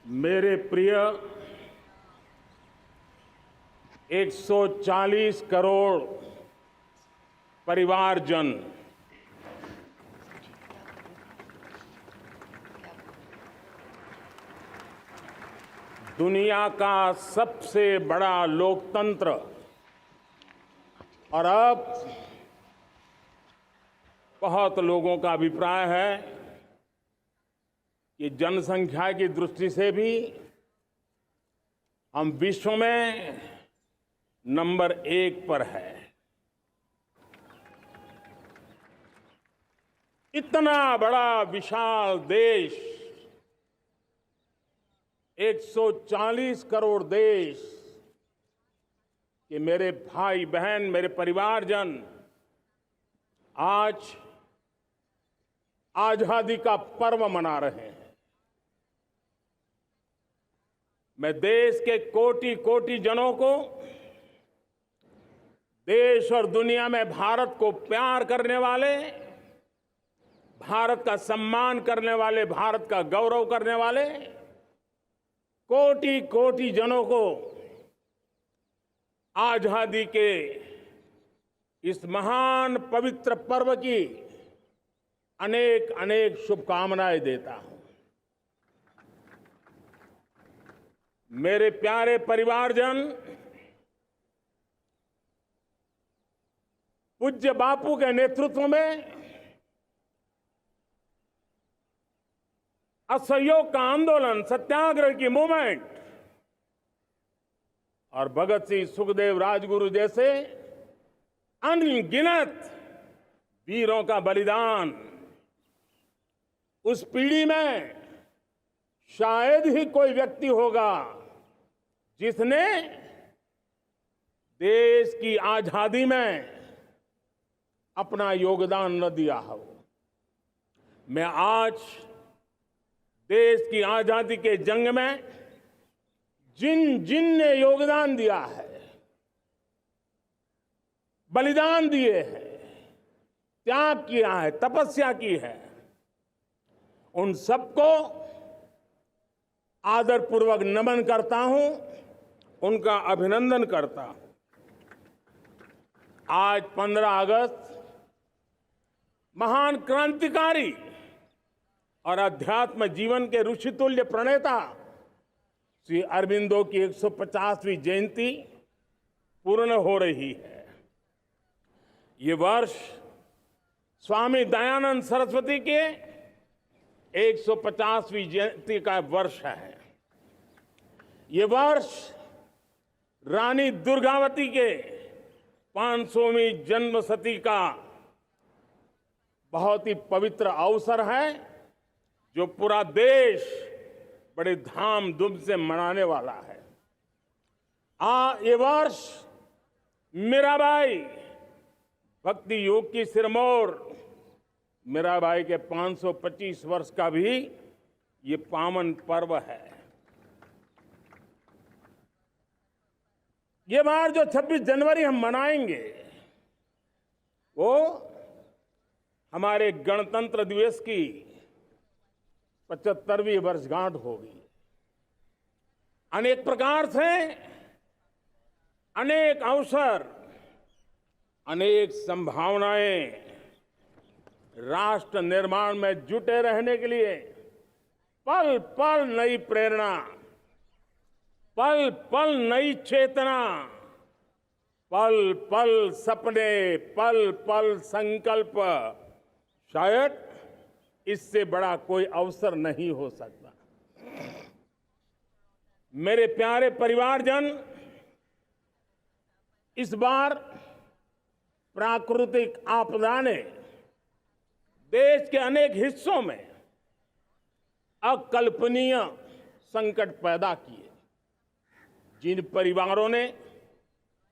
मेरे प्रिय 140 करोड़ परिवारजन, दुनिया का सबसे बड़ा लोकतंत्र और अब बहुत लोगों का अभिप्राय है कि जनसंख्या की दृष्टि से भी हम विश्व में नंबर 1 पर है। इतना बड़ा विशाल देश, 140 करोड़ देश के मेरे भाई बहन, मेरे परिवारजन आज आजादी का पर्व मना रहे हैं। मैं देश के कोटि कोटि जनों को, देश और दुनिया में भारत को प्यार करने वाले, भारत का सम्मान करने वाले, भारत का गौरव करने वाले कोटि कोटि जनों को आजादी के इस महान पवित्र पर्व की अनेक अनेक शुभकामनाएं देता हूं। मेरे प्यारे परिवारजन, पूज्य बापू के नेतृत्व में असहयोग का आंदोलन, सत्याग्रह की मूवमेंट और भगत सिंह, सुखदेव, राजगुरु जैसे अनगिनत वीरों का बलिदान, उस पीढ़ी में शायद ही कोई व्यक्ति होगा जिसने देश की आजादी में अपना योगदान न दिया हो। मैं आज देश की आजादी के जंग में जिन जिन ने योगदान दिया है, बलिदान दिए हैं, त्याग किया है, तपस्या की है, उन सबको आदरपूर्वक नमन करता हूं, उनका अभिनंदन करता हूं। आज 15 अगस्त महान क्रांतिकारी और अध्यात्म जीवन के ऋषितुल्य प्रणेता श्री अरबिंदो की 150वीं जयंती पूर्ण हो रही है। ये वर्ष स्वामी दयानंद सरस्वती के 150वीं जयंती का वर्ष है। ये वर्ष रानी दुर्गावती के 500वीं जन्मशती का बहुत ही पवित्र अवसर है, जो पूरा देश बड़े धामधूम से मनाने वाला है। ये वर्ष मीराबाई, भक्ति योग की सिरमौर मीराबाई के 525 वर्ष का भी ये पावन पर्व है। ये बार जो 26 जनवरी हम मनाएंगे, वो हमारे गणतंत्र दिवस की 75वीं वर्षगांठ होगी। अनेक प्रकार से अनेक अवसर, अनेक संभावनाएं राष्ट्र निर्माण में जुटे रहने के लिए पल पल नई प्रेरणा, पल पल नई चेतना, पल पल सपने, पल पल संकल्प, शायद इससे बड़ा कोई अवसर नहीं हो सकता। मेरे प्यारे परिवारजन, इस बार प्राकृतिक आपदा ने देश के अनेक हिस्सों में अकल्पनीय संकट पैदा किए। जिन परिवारों ने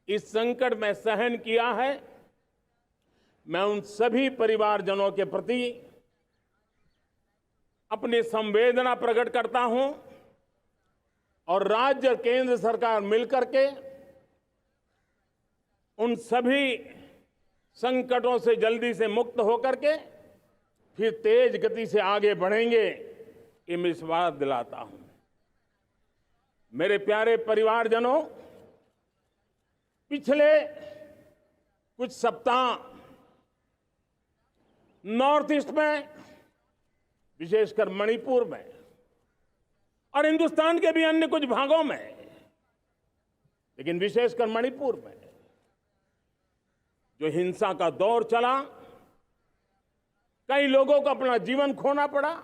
इस संकट में सहन किया है, मैं उन सभी परिवारजनों के प्रति अपनी संवेदना प्रकट करता हूं और राज्य और केंद्र सरकार मिलकर के उन सभी संकटों से जल्दी से मुक्त होकर के फिर तेज गति से आगे बढ़ेंगे, ये मैं विश्वास दिलाता हूं। मेरे प्यारे परिवारजनों, पिछले कुछ सप्ताह नॉर्थ ईस्ट में, विशेषकर मणिपुर में और हिंदुस्तान के भी अन्य कुछ भागों में, लेकिन विशेषकर मणिपुर में जो हिंसा का दौर चला, कई लोगों को अपना जीवन खोना पड़ा,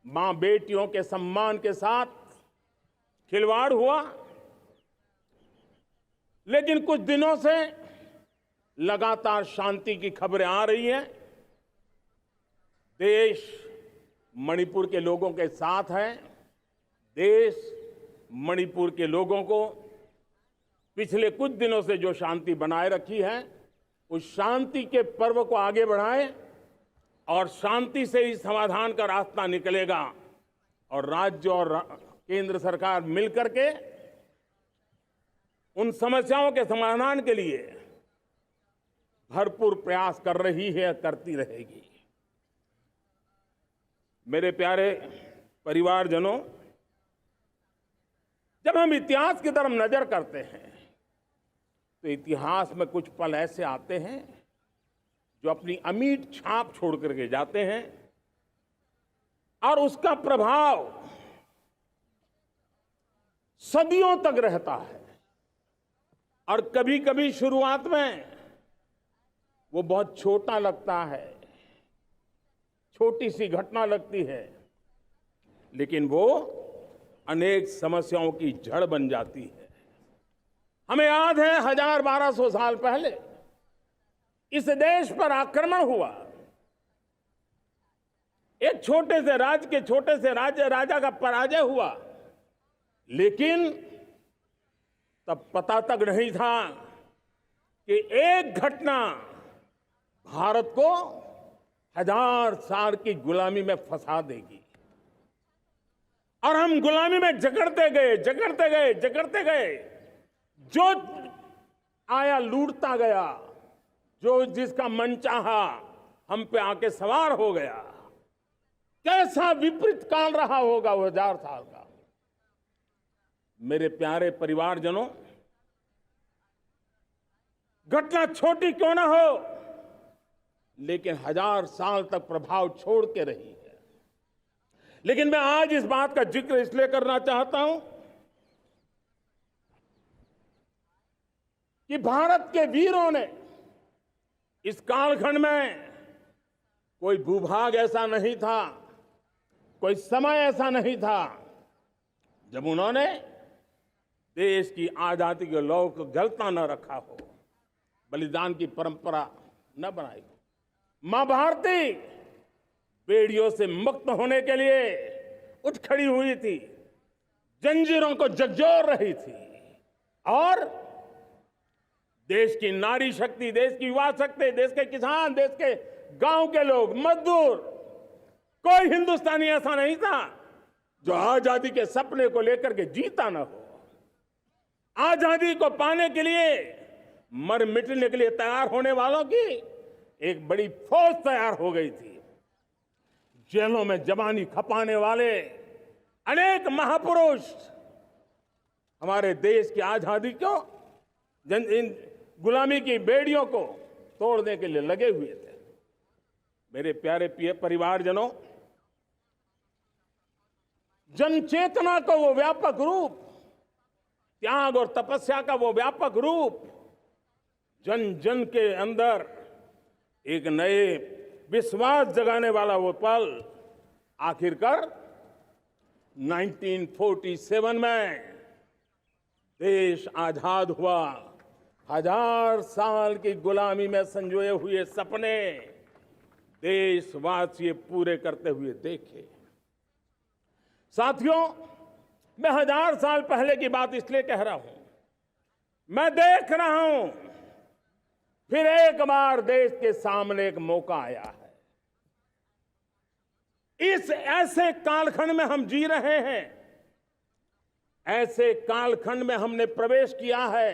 मां बेटियों के सम्मान के साथ खिलवाड़ हुआ। लेकिन कुछ दिनों से लगातार शांति की खबरें आ रही हैं। देश मणिपुर के लोगों के साथ है। देश मणिपुर के लोगों को पिछले कुछ दिनों से जो शांति बनाए रखी है, उस शांति के पर्व को आगे बढ़ाएं और शांति से ही समाधान का रास्ता निकलेगा। और राज्य और केंद्र सरकार मिलकर के उन समस्याओं के समाधान के लिए भरपूर प्रयास कर रही है, करती रहेगी। मेरे प्यारे परिवारजनों, जब हम इतिहास की तरफ नजर करते हैं तो इतिहास में कुछ पल ऐसे आते हैं जो अपनी अमिट छाप छोड़ करके जाते हैं और उसका प्रभाव सदियों तक रहता है। और कभी कभी शुरुआत में वो बहुत छोटा लगता है, छोटी सी घटना लगती है, लेकिन वो अनेक समस्याओं की जड़ बन जाती है। हमें याद है 1000-1200 साल पहले इस देश पर आक्रमण हुआ। एक छोटे से राज्य के छोटे से राजा का पराजय हुआ, लेकिन तब पता तक नहीं था कि एक घटना भारत को 1000 साल की गुलामी में फंसा देगी। और हम गुलामी में जकड़ते गए, जो आया लूटता गया, जो जिसका मन चाहा हम पे आके सवार हो गया। कैसा विपरीत काल रहा होगा वो 1000 साल का। मेरे प्यारे परिवारजनों, घटना छोटी क्यों ना हो, लेकिन 1000 साल तक प्रभाव छोड़ के रही है। लेकिन मैं आज इस बात का जिक्र इसलिए करना चाहता हूं कि भारत के वीरों ने इस कालखंड में कोई भूभाग ऐसा नहीं था, कोई समय ऐसा नहीं था जब उन्होंने देश की आजादी के लौ को गलता न रखा हो, बलिदान की परंपरा न बनाई हो। मां भारती बेड़ियों से मुक्त होने के लिए उठ खड़ी हुई थी, जंजीरों को झकझोर रही थी और देश की नारी शक्ति, देश की युवा शक्ति, देश के किसान, देश के गांव के लोग, मजदूर, कोई हिंदुस्तानी ऐसा नहीं था जो आजादी के सपने को लेकर के जीता न हो। आजादी को पाने के लिए मर मिटने के लिए तैयार होने वालों की एक बड़ी फौज तैयार हो गई थी। जेलों में जवानी खपाने वाले अनेक महापुरुष हमारे देश की आजादी को, इन गुलामी की बेड़ियों को तोड़ने के लिए लगे हुए थे। मेरे प्यारे परिवारजनों, जन चेतना का वो व्यापक रूप, त्याग और तपस्या का वो व्यापक रूप, जन जन के अंदर एक नए विश्वास जगाने वाला वो पल आखिरकार 1947 में देश आजाद हुआ। 1000 साल की गुलामी में संजोए हुए सपने देशवासी पूरे करते हुए देखे। साथियों, मैं 1000 साल पहले की बात इसलिए कह रहा हूं, मैं देख रहा हूं फिर एक बार देश के सामने एक मौका आया है। इस ऐसे कालखंड में हम जी रहे हैं, ऐसे कालखंड में हमने प्रवेश किया है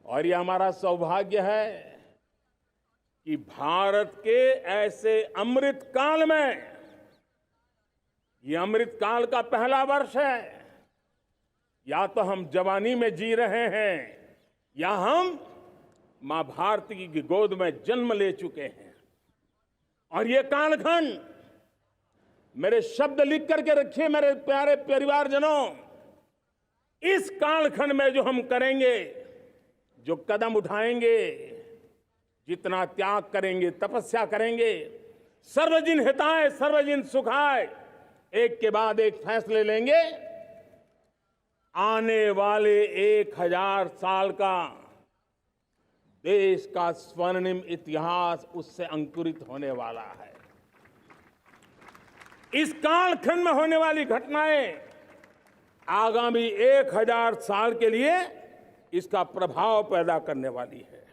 और यह हमारा सौभाग्य है कि भारत के ऐसे अमृत काल में, यह अमृत काल का पहला वर्ष है, या तो हम जवानी में जी रहे हैं या हम मां भारती की गोद में जन्म ले चुके हैं। और ये कालखंड, मेरे शब्द लिख करके रखिए मेरे प्यारे परिवारजनों, इस कालखंड में जो हम करेंगे, जो कदम उठाएंगे, जितना त्याग करेंगे, तपस्या करेंगे, सर्वजन हिताय सर्वजन सुखाय, एक के बाद एक फैसले लेंगे, आने वाले 1000 साल का देश का स्वर्णिम इतिहास उससे अंकुरित होने वाला है। इस कालखंड में होने वाली घटनाएं आगामी 1000 साल के लिए इसका प्रभाव पैदा करने वाली है।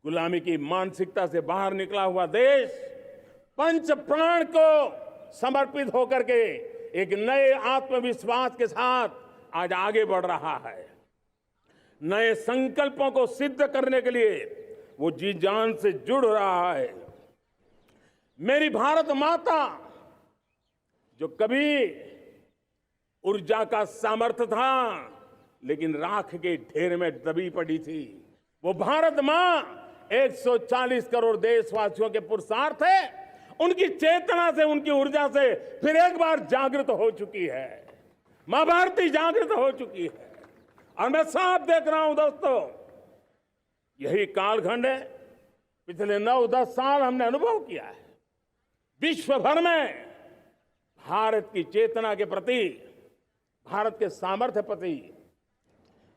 गुलामी की मानसिकता से बाहर निकला हुआ देश पंच प्राण को समर्पित होकर के एक नए आत्मविश्वास के साथ आज आगे बढ़ रहा है। नए संकल्पों को सिद्ध करने के लिए वो जी जान से जुड़ रहा है। मेरी भारत माता, जो कभी ऊर्जा का सामर्थ्य था लेकिन राख के ढेर में दबी पड़ी थी, वो भारत मां 140 करोड़ देशवासियों के पुरुषार्थ है, उनकी चेतना से, उनकी ऊर्जा से फिर एक बार जागृत हो चुकी है। मां भारती जागृत हो चुकी है। और मैं साफ देख रहा हूं दोस्तों, यही कालखंड है, पिछले 9-10 साल हमने अनुभव किया है। विश्व भर में भारत की चेतना के प्रति, भारत के सामर्थ्य प्रति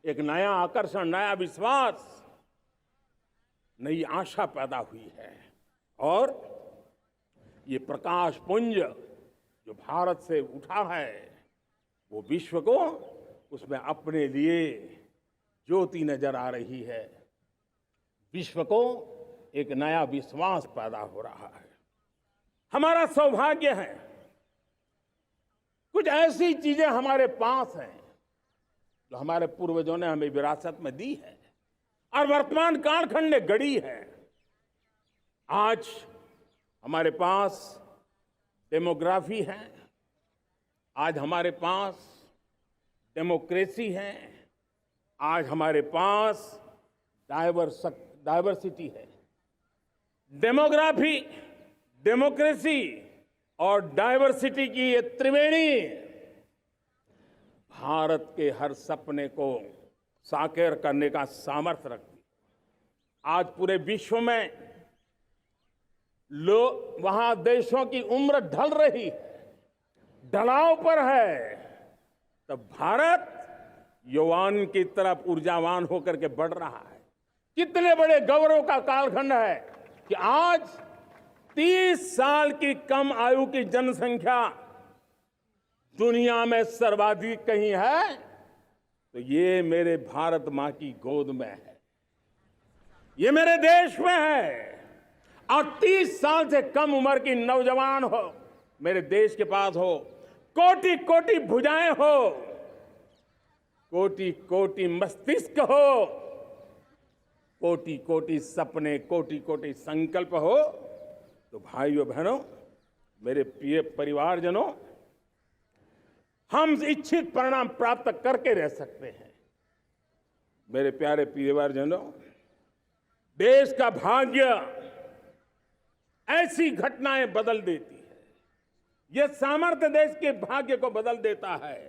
एक नया आकर्षण, नया विश्वास, नई आशा पैदा हुई है। और ये प्रकाश पुंज जो भारत से उठा है, वो विश्व को उसमें अपने लिए ज्योति नजर आ रही है। विश्व को एक नया विश्वास पैदा हो रहा है। हमारा सौभाग्य है, कुछ ऐसी चीजें हमारे पास हैं जो हमारे पूर्वजों ने हमें विरासत में दी है और वर्तमान कालखंड ने गढ़ी है। आज हमारे पास डेमोग्राफी है, आज हमारे पास डेमोक्रेसी है, आज हमारे पास डाइवर्सिटी है। डेमोग्राफी, डेमोक्रेसी और डाइवर्सिटी की ये त्रिवेणी भारत के हर सपने को साकार करने का सामर्थ्य रखती है। आज पूरे विश्व में वहां देशों की उम्र ढल रही है, ढलाव पर है, तब भारत युवान की तरफ ऊर्जावान होकर के बढ़ रहा है। कितने बड़े गौरव का कालखंड है कि आज 30 साल की कम आयु की जनसंख्या दुनिया में सर्वाधिक कहीं है तो ये मेरे भारत मां की गोद में है, ये मेरे देश में है। और 30 साल से कम उम्र की नौजवान हो मेरे देश के पास हो, कोटि कोटि भुजाएं हो, कोटि कोटि मस्तिष्क हो, कोटि कोटि सपने, कोटि कोटि संकल्प हो, तो भाइयों बहनों, मेरे प्रिय परिवारजनों, हम इच्छित परिणाम प्राप्त करके रह सकते हैं। मेरे प्यारे परिवारजनों, देश का भाग्य ऐसी घटनाएं बदल देती है। यह सामर्थ्य देश के भाग्य को बदल देता है।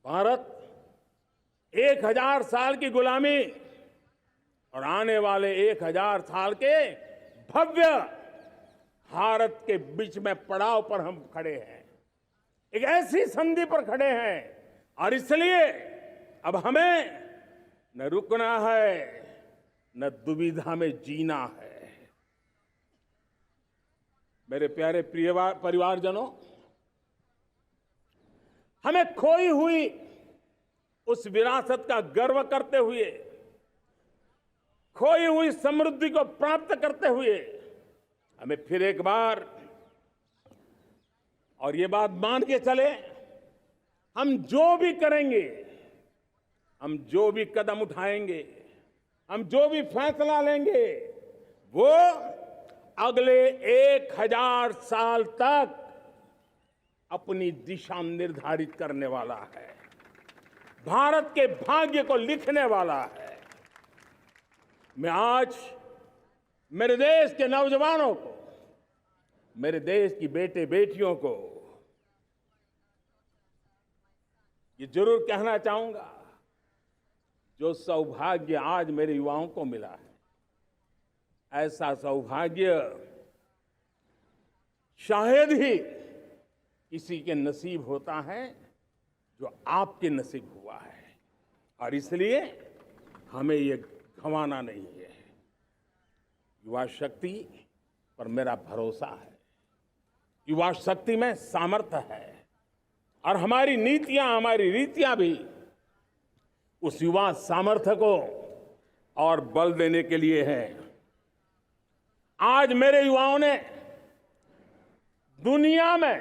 भारत 1000 साल की गुलामी और आने वाले 1000 साल के भव्य भारत के बीच में पड़ाव पर हम खड़े हैं, एक ऐसी संधि पर खड़े हैं। और इसलिए अब हमें न रुकना है, न दुविधा में जीना है। मेरे प्यारे प्रिय परिवारजनों, हमें खोई हुई उस विरासत का गर्व करते हुए, खोई हुई समृद्धि को प्राप्त करते हुए, हमें फिर एक बार, और ये बात मान के चले, हम जो भी करेंगे, हम जो भी कदम उठाएंगे, हम जो भी फैसला लेंगे, वो अगले 1000 साल तक अपनी दिशा निर्धारित करने वाला है, भारत के भाग्य को लिखने वाला है। मैं आज मेरे देश के नौजवानों को, मेरे देश की बेटे बेटियों को ये जरूर कहना चाहूंगा, जो सौभाग्य आज मेरे युवाओं को मिला है, ऐसा सौभाग्य शायद ही किसी के नसीब होता है जो आपके नसीब हुआ है। और इसलिए हमें ये गंवाना नहीं है। युवा शक्ति पर मेरा भरोसा है, युवा शक्ति में सामर्थ्य है, और हमारी नीतियां, हमारी रीतियां भी उस युवा सामर्थ्य को और बल देने के लिए है। आज मेरे युवाओं ने दुनिया में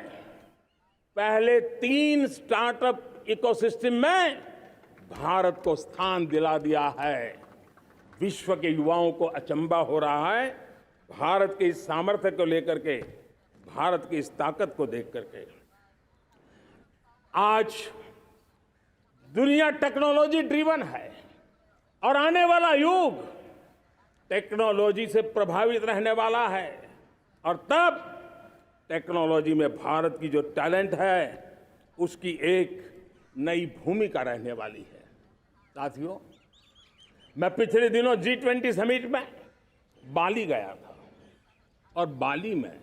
पहले 3 स्टार्टअप इकोसिस्टम में भारत को स्थान दिला दिया है। विश्व के युवाओं को अचंभा हो रहा है भारत के इस सामर्थ्य को लेकर के, भारत की इस ताकत को देख करके। आज दुनिया टेक्नोलॉजी ड्रिवन है और आने वाला युग टेक्नोलॉजी से प्रभावित रहने वाला है, और तब टेक्नोलॉजी में भारत की जो टैलेंट है उसकी एक नई भूमिका रहने वाली है। साथियों, मैं पिछले दिनों G20 समिट में बाली गया था, और बाली में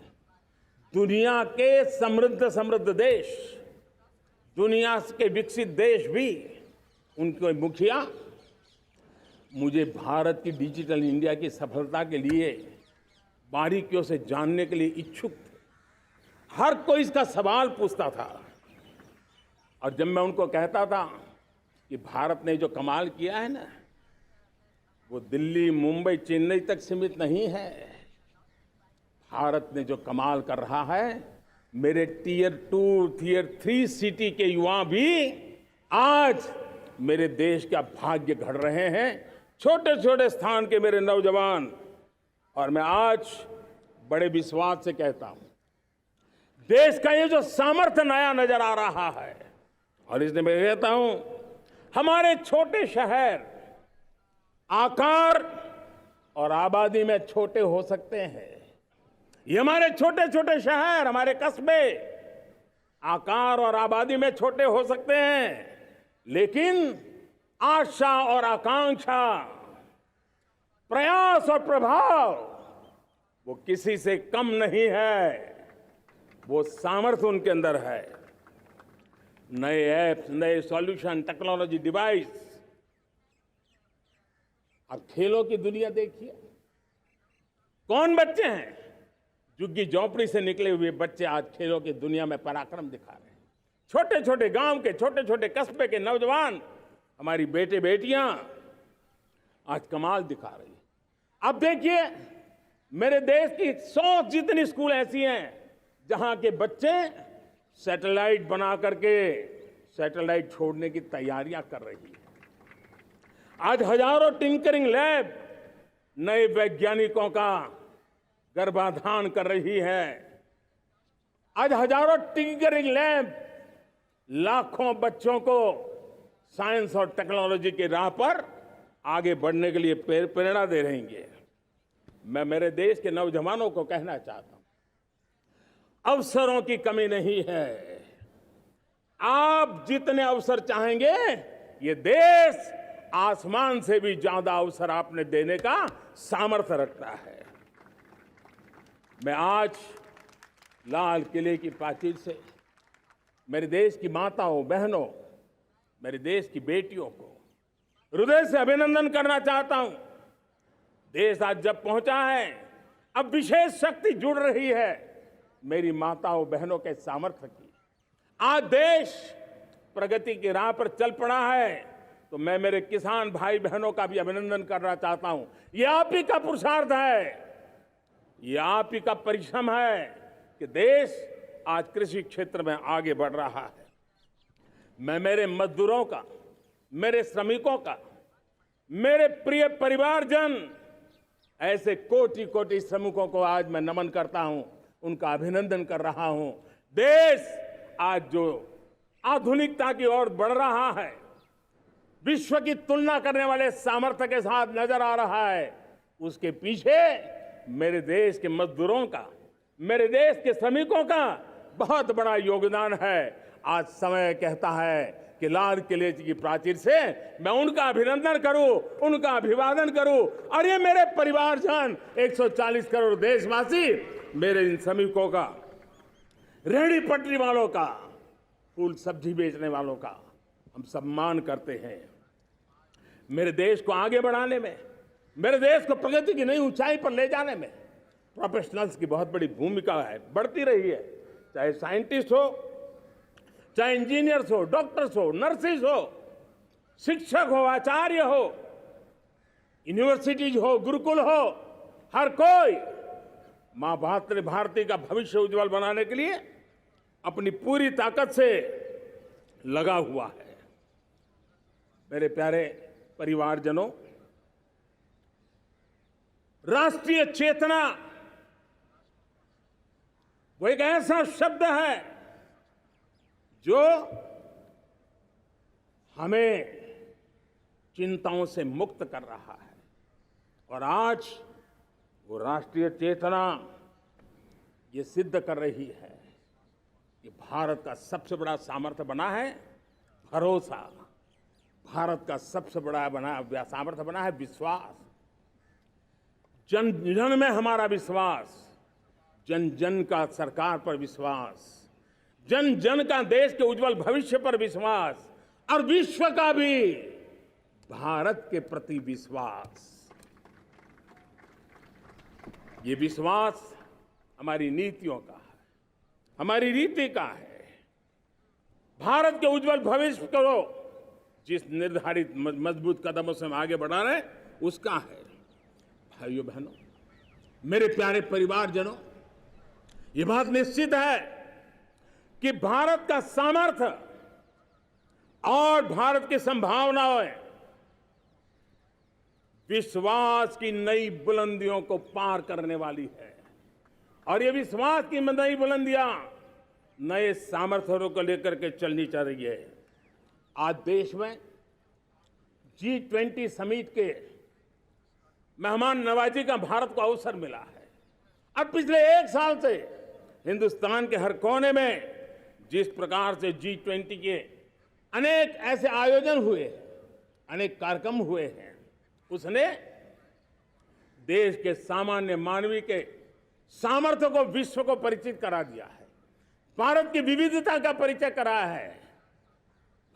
दुनिया के समृद्ध देश, दुनिया के विकसित देश भी, उनके मुखिया मुझे भारत की डिजिटल इंडिया की सफलता के लिए बारीकियों से जानने के लिए इच्छुक थे। हर कोई इसका सवाल पूछता था, और जब मैं उनको कहता था कि भारत ने जो कमाल किया है ना, वो दिल्ली, मुंबई, चेन्नई तक सीमित नहीं है। भारत ने जो कमाल कर रहा है, मेरे टियर 2, टियर 3 सिटी के युवा भी आज मेरे देश का भाग्य गढ़ रहे हैं, छोटे छोटे स्थान के मेरे नौजवान। और मैं आज बड़े विश्वास से कहता हूं, देश का ये जो सामर्थ्य नया नजर आ रहा है, और इसलिए मैं कहता हूं, हमारे छोटे शहर आकार और आबादी में छोटे हो सकते हैं। ये हमारे छोटे छोटे शहर, हमारे कस्बे आकार और आबादी में छोटे हो सकते हैं, लेकिन आशा और आकांक्षा, प्रयास और प्रभाव वो किसी से कम नहीं है। वो सामर्थ्य उनके अंदर है। नए ऐप्स, नए सॉल्यूशन, टेक्नोलॉजी डिवाइस। अब खेलों की दुनिया देखिए, कौन बच्चे हैं? झुग्गी झोंपड़ी से निकले हुए बच्चे आज खेलों की दुनिया में पराक्रम दिखा रहे हैं। छोटे छोटे गांव के, छोटे छोटे कस्बे के नौजवान, हमारी बेटे बेटियां आज कमाल दिखा रही हैं। अब देखिए, मेरे देश की 100 जितनी स्कूल ऐसी हैं जहां के बच्चे सैटेलाइट बना करके सैटेलाइट छोड़ने की तैयारियां कर रही हैं। आज हजारों टिंकरिंग लैब नए वैज्ञानिकों का गर्भाधान कर रही है। आज हजारों टिंकरिंग लैब लाखों बच्चों को साइंस और टेक्नोलॉजी के राह पर आगे बढ़ने के लिए प्रेरणा दे रही हैं। मैं मेरे देश के नौजवानों को कहना चाहता हूं, अवसरों की कमी नहीं है। आप जितने अवसर चाहेंगे, ये देश आसमान से भी ज्यादा अवसर आपने देने का सामर्थ्य रखता है। मैं आज लाल किले की प्राचीर से मेरे देश की माताओं, बहनों, मेरे देश की बेटियों को हृदय से अभिनंदन करना चाहता हूं। देश आज जब पहुंचा है, अब विशेष शक्ति जुड़ रही है मेरी माताओं बहनों के सामर्थ्य की। आज देश प्रगति की राह पर चल पड़ा है, तो मैं मेरे किसान भाई बहनों का भी अभिनंदन करना चाहता हूं। ये आप ही का पुरुषार्थ है, ये आप ही का परिश्रम है कि देश आज कृषि क्षेत्र में आगे बढ़ रहा है। मैं मेरे मजदूरों का, मेरे श्रमिकों का, मेरे प्रिय परिवारजन, ऐसे कोटि कोटि श्रमिकों को आज मैं नमन करता हूं, उनका अभिनंदन कर रहा हूं। देश आज जो आधुनिकता की ओर बढ़ रहा है, विश्व की तुलना करने वाले सामर्थ्य के साथ नजर आ रहा है, उसके पीछे मेरे देश के मजदूरों का, मेरे देश के श्रमिकों का बहुत बड़ा योगदान है। आज समय कहता है कि लाल किले की प्राचीर से मैं उनका अभिनंदन करूं, उनका अभिवादन करूं, और ये मेरे परिवारजन 140 करोड़ देशवासी, मेरे इन श्रमिकों का, रेहड़ी पटरी वालों का, फूल सब्जी बेचने वालों का हम सम्मान करते हैं। मेरे देश को आगे बढ़ाने में, मेरे देश को प्रगति की नई ऊंचाई पर ले जाने में प्रोफेशनल्स की बहुत बड़ी भूमिका है, बढ़ती रही है। चाहे साइंटिस्ट हो, चाहे इंजीनियर्स हो, डॉक्टर्स हो, नर्सिस हो, शिक्षक हो, आचार्य हो, यूनिवर्सिटीज हो, गुरुकुल हो, हर कोई मां भारती का भविष्य उज्जवल बनाने के लिए अपनी पूरी ताकत से लगा हुआ है। मेरे प्यारे परिवारजनों, राष्ट्रीय चेतना वो एक ऐसा शब्द है जो हमें चिंताओं से मुक्त कर रहा है, और आज वो राष्ट्रीय चेतना ये सिद्ध कर रही है कि भारत का सबसे बड़ा सामर्थ्य बना है भरोसा, भारत का सबसे बड़ा सामर्थ्य बना है विश्वास। जन जन में हमारा विश्वास, जन जन का सरकार पर विश्वास, जन जन का देश के उज्जवल भविष्य पर विश्वास, और विश्व का भी भारत के प्रति विश्वास। ये विश्वास हमारी नीतियों का है, हमारी रीति का है। भारत के उज्जवल भविष्य को जिस निर्धारित मजबूत कदमों से हम आगे बढ़ा रहे हैं, उसका है। भाइयों बहनों, मेरे प्यारे परिवारजनों, ये बात निश्चित है कि भारत का सामर्थ्य और भारत की संभावनाएं विश्वास की नई बुलंदियों को पार करने वाली है, और ये विश्वास की नई बुलंदियां नए सामर्थ्यों को लेकर के चलनी चाह रही है। आज देश में G20 समिट के मेहमान नवाजी का भारत को अवसर मिला है, और पिछले एक साल से हिंदुस्तान के हर कोने में जिस प्रकार से G20 के अनेक ऐसे आयोजन हुए, अनेक कार्यक्रम हुए हैं, उसने देश के सामान्य मानवी के सामर्थ्य को विश्व को परिचित करा दिया है, भारत की विविधता का परिचय कराया है,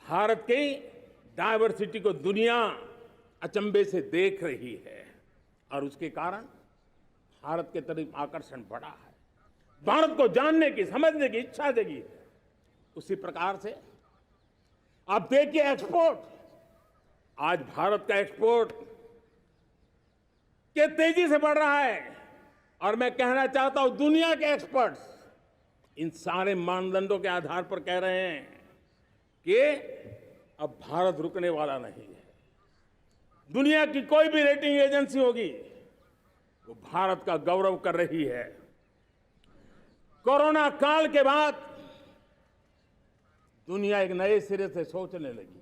भारत की डायवर्सिटी को दुनिया अचंभे से देख रही है, और उसके कारण भारत के तरफ आकर्षण बढ़ा है, भारत को जानने की, समझने की इच्छा जगी है। उसी प्रकार से आप देखिए एक्सपोर्ट, आज भारत का एक्सपोर्ट के तेजी से बढ़ रहा है, और मैं कहना चाहता हूं दुनिया के एक्सपर्ट्स इन सारे मानदंडों के आधार पर कह रहे हैं कि अब भारत रुकने वाला नहीं है। दुनिया की कोई भी रेटिंग एजेंसी होगी वो भारत का गौरव कर रही है। कोरोना काल के बाद दुनिया एक नए सिरे से सोचने लगी,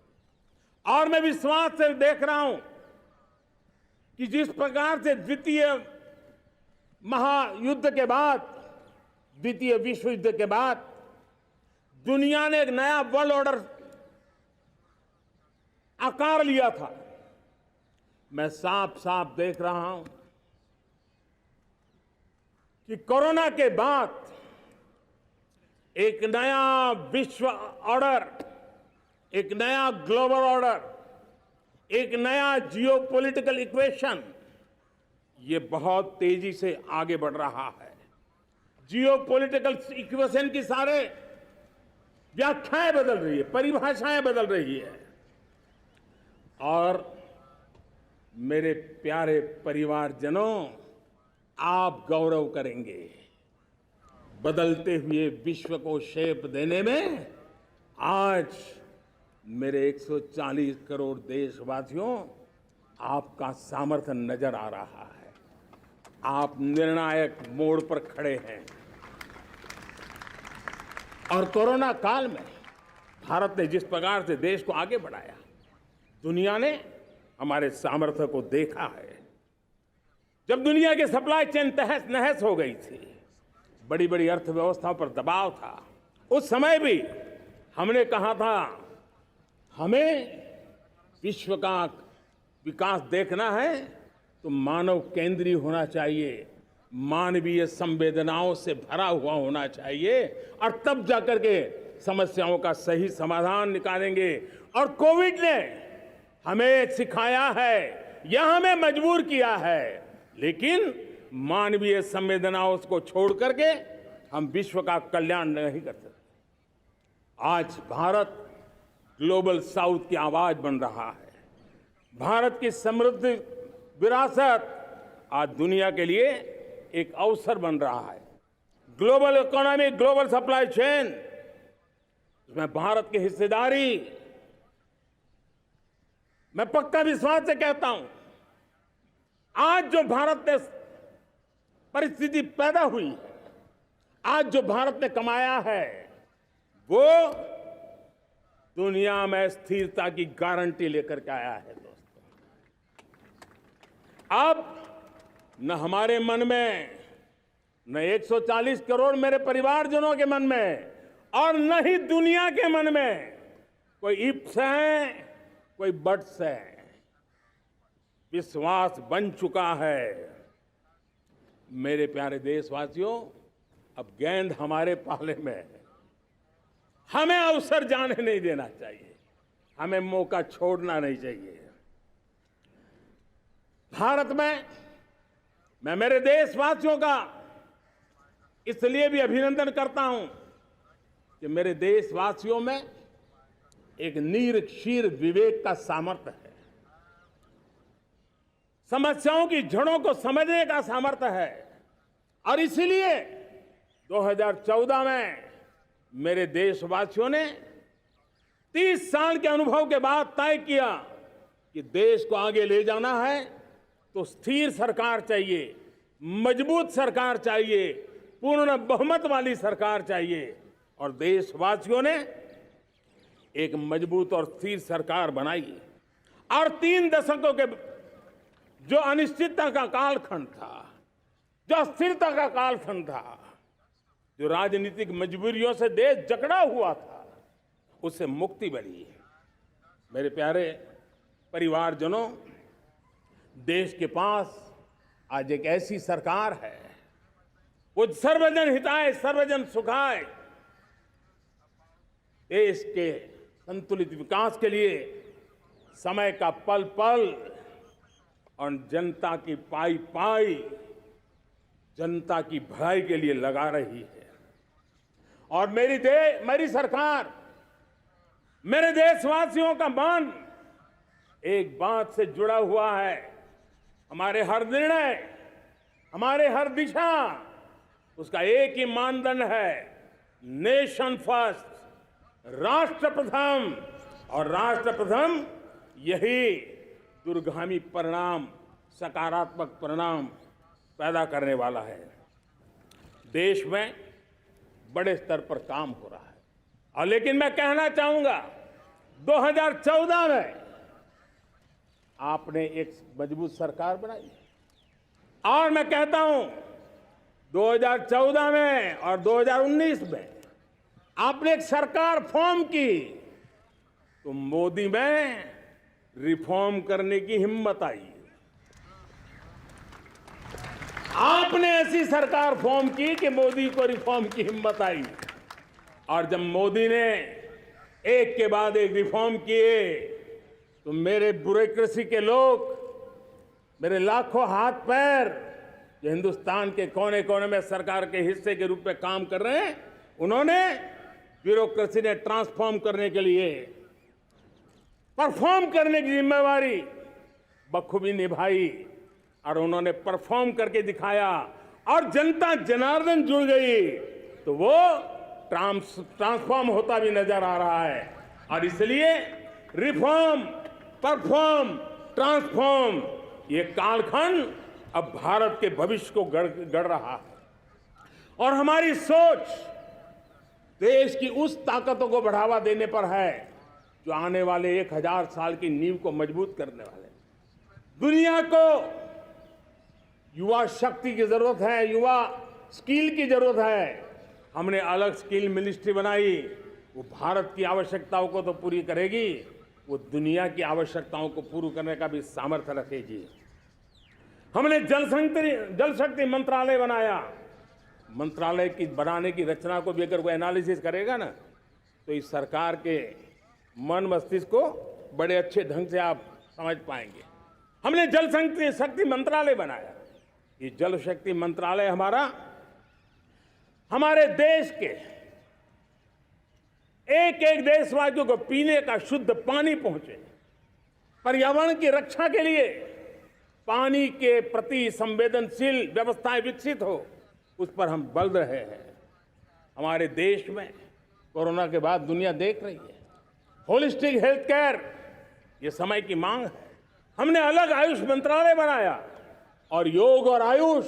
और मैं विश्वास से देख रहा हूं कि जिस प्रकार से द्वितीय महायुद्ध के बाद, द्वितीय विश्व युद्ध के बाद दुनिया ने एक नया वर्ल्ड ऑर्डर आकार लिया था, मैं साफ साफ देख रहा हूं कि कोरोना के बाद एक नया विश्व ऑर्डर, एक नया ग्लोबल ऑर्डर, एक नया जियोपॉलिटिकल इक्वेशन, ये बहुत तेजी से आगे बढ़ रहा है। जियोपॉलिटिकल इक्वेशन की सारे व्याख्याएं बदल रही है, परिभाषाएं बदल रही है, और मेरे प्यारे परिवारजनों, आप गौरव करेंगे। बदलते हुए विश्व को शेप देने में आज मेरे 140 करोड़ देशवासियों, आपका सामर्थ्य नजर आ रहा है। आप निर्णायक मोड़ पर खड़े हैं। और कोरोना काल में भारत ने जिस प्रकार से देश को आगे बढ़ाया, दुनिया ने हमारे सामर्थ्य को देखा है। जब दुनिया की सप्लाई चेन तहस नहस हो गई थी, बड़ी बड़ी अर्थव्यवस्थाओं पर दबाव था, उस समय भी हमने कहा था हमें विश्व का विकास देखना है तो मानव केंद्रीय होना चाहिए, मानवीय संवेदनाओं से भरा हुआ होना चाहिए, और तब जाकर के समस्याओं का सही समाधान निकालेंगे। और कोविड ने हमें सिखाया है या हमें मजबूर किया है, लेकिन मानवीय संवेदनाओं को छोड़ करके हम विश्व का कल्याण नहीं कर सकते। आज भारत ग्लोबल साउथ की आवाज बन रहा है। भारत की समृद्ध विरासत आज दुनिया के लिए एक अवसर बन रहा है। Global economy, global supply chain, इसमें भारत की हिस्सेदारी, मैं पक्का विश्वास से कहता हूं, आज जो भारत ने परिस्थिति पैदा हुई है, आज जो भारत ने कमाया है, वो दुनिया में स्थिरता की गारंटी लेकर के आया है। दोस्तों, अब न हमारे मन में, न 140 करोड़ मेरे परिवारजनों के मन में, और न ही दुनिया के मन में कोई इफ्स है, कोई बट्स है। विश्वास बन चुका है। मेरे प्यारे देशवासियों, अब गेंद हमारे पाले में है। हमें अवसर जाने नहीं देना चाहिए, हमें मौका छोड़ना नहीं चाहिए। भारत में मैं मेरे देशवासियों का इसलिए भी अभिनंदन करता हूं कि मेरे देशवासियों में एक नीर-क्षीर विवेक का सामर्थ्य है, समस्याओं की जड़ों को समझने का सामर्थ्य है। और इसीलिए 2014 में मेरे देशवासियों ने 30 साल के अनुभव के बाद तय किया कि देश को आगे ले जाना है तो स्थिर सरकार चाहिए, मजबूत सरकार चाहिए, पूर्ण बहुमत वाली सरकार चाहिए। और देशवासियों ने एक मजबूत और स्थिर सरकार बनाई। और 3 दशकों के जो अनिश्चितता का कालखंड था, जो अस्थिरता का कालखंड था, जो राजनीतिक मजबूरियों से देश जकड़ा हुआ था, उससे मुक्ति मिली। मेरे प्यारे परिवारजनों, देश के पास आज एक ऐसी सरकार है, वो सर्वजन हिताय सर्वजन सुखाय, देश के संतुलित विकास के लिए समय का पल पल और जनता की पाई पाई, जनता की भलाई के लिए लगा रही है। और मेरी सरकार, मेरे देशवासियों का मन एक बात से जुड़ा हुआ है। हमारे हर निर्णय, हमारे हर दिशा, उसका एक ही मानदंड है, नेशन फर्स्ट, राष्ट्र प्रथम। और राष्ट्र प्रथम यही दूरगामी परिणाम, सकारात्मक परिणाम पैदा करने वाला है। देश में बड़े स्तर पर काम हो रहा है। और लेकिन मैं कहना चाहूंगा, 2014 में आपने एक मजबूत सरकार बनाई, और मैं कहता हूं 2014 में और 2019 में आपने एक सरकार फॉर्म की, तो मोदी में रिफॉर्म करने की हिम्मत आई। आपने ऐसी सरकार फॉर्म की कि मोदी को रिफॉर्म की हिम्मत आई। और जब मोदी ने एक के बाद एक रिफॉर्म किए, तो मेरे ब्यूरोक्रेसी के लोग, मेरे लाखों हाथ पैर जो हिंदुस्तान के कोने कोने में सरकार के हिस्से के रूप में काम कर रहे हैं, उन्होंने, ब्यूरोक्रेसी ने ट्रांसफॉर्म करने के लिए, परफॉर्म करने की जिम्मेवारी बखूबी निभाई। और उन्होंने परफॉर्म करके दिखाया, और जनता जनार्दन जुड़ गई, तो वो ट्रांसफॉर्म होता भी नजर आ रहा है। और इसलिए रिफॉर्म, परफॉर्म, ट्रांसफॉर्म, ये कालखंड अब भारत के भविष्य को गढ़ रहा है। और हमारी सोच, देश की उस ताकतों को बढ़ावा देने पर है जो आने वाले 1000 साल की नींव को मजबूत करने वाले हैं। दुनिया को युवा शक्ति की जरूरत है, युवा स्किल की जरूरत है। हमने अलग स्किल मिनिस्ट्री बनाई, वो भारत की आवश्यकताओं को तो पूरी करेगी, वो दुनिया की आवश्यकताओं को पूरी करने का भी सामर्थ्य रखेगी। हमने जल शक्ति मंत्रालय बनाया। मंत्रालय की बनाने की रचना को भी अगर कोई एनालिसिस करेगा ना, तो इस सरकार के मन मस्तिष्क को बड़े अच्छे ढंग से आप समझ पाएंगे। हमने जल शक्ति मंत्रालय बनाया। ये जल शक्ति मंत्रालय हमारे देश के एक एक देशवासियों को पीने का शुद्ध पानी पहुंचे, पर्यावरण की रक्षा के लिए पानी के प्रति संवेदनशील व्यवस्थाएं विकसित हो, उस पर हम बल रहे हैं। हमारे देश में कोरोना के बाद दुनिया देख रही है, होलिस्टिक हेल्थ केयर ये समय की मांग है। हमने अलग आयुष मंत्रालय बनाया और योग और आयुष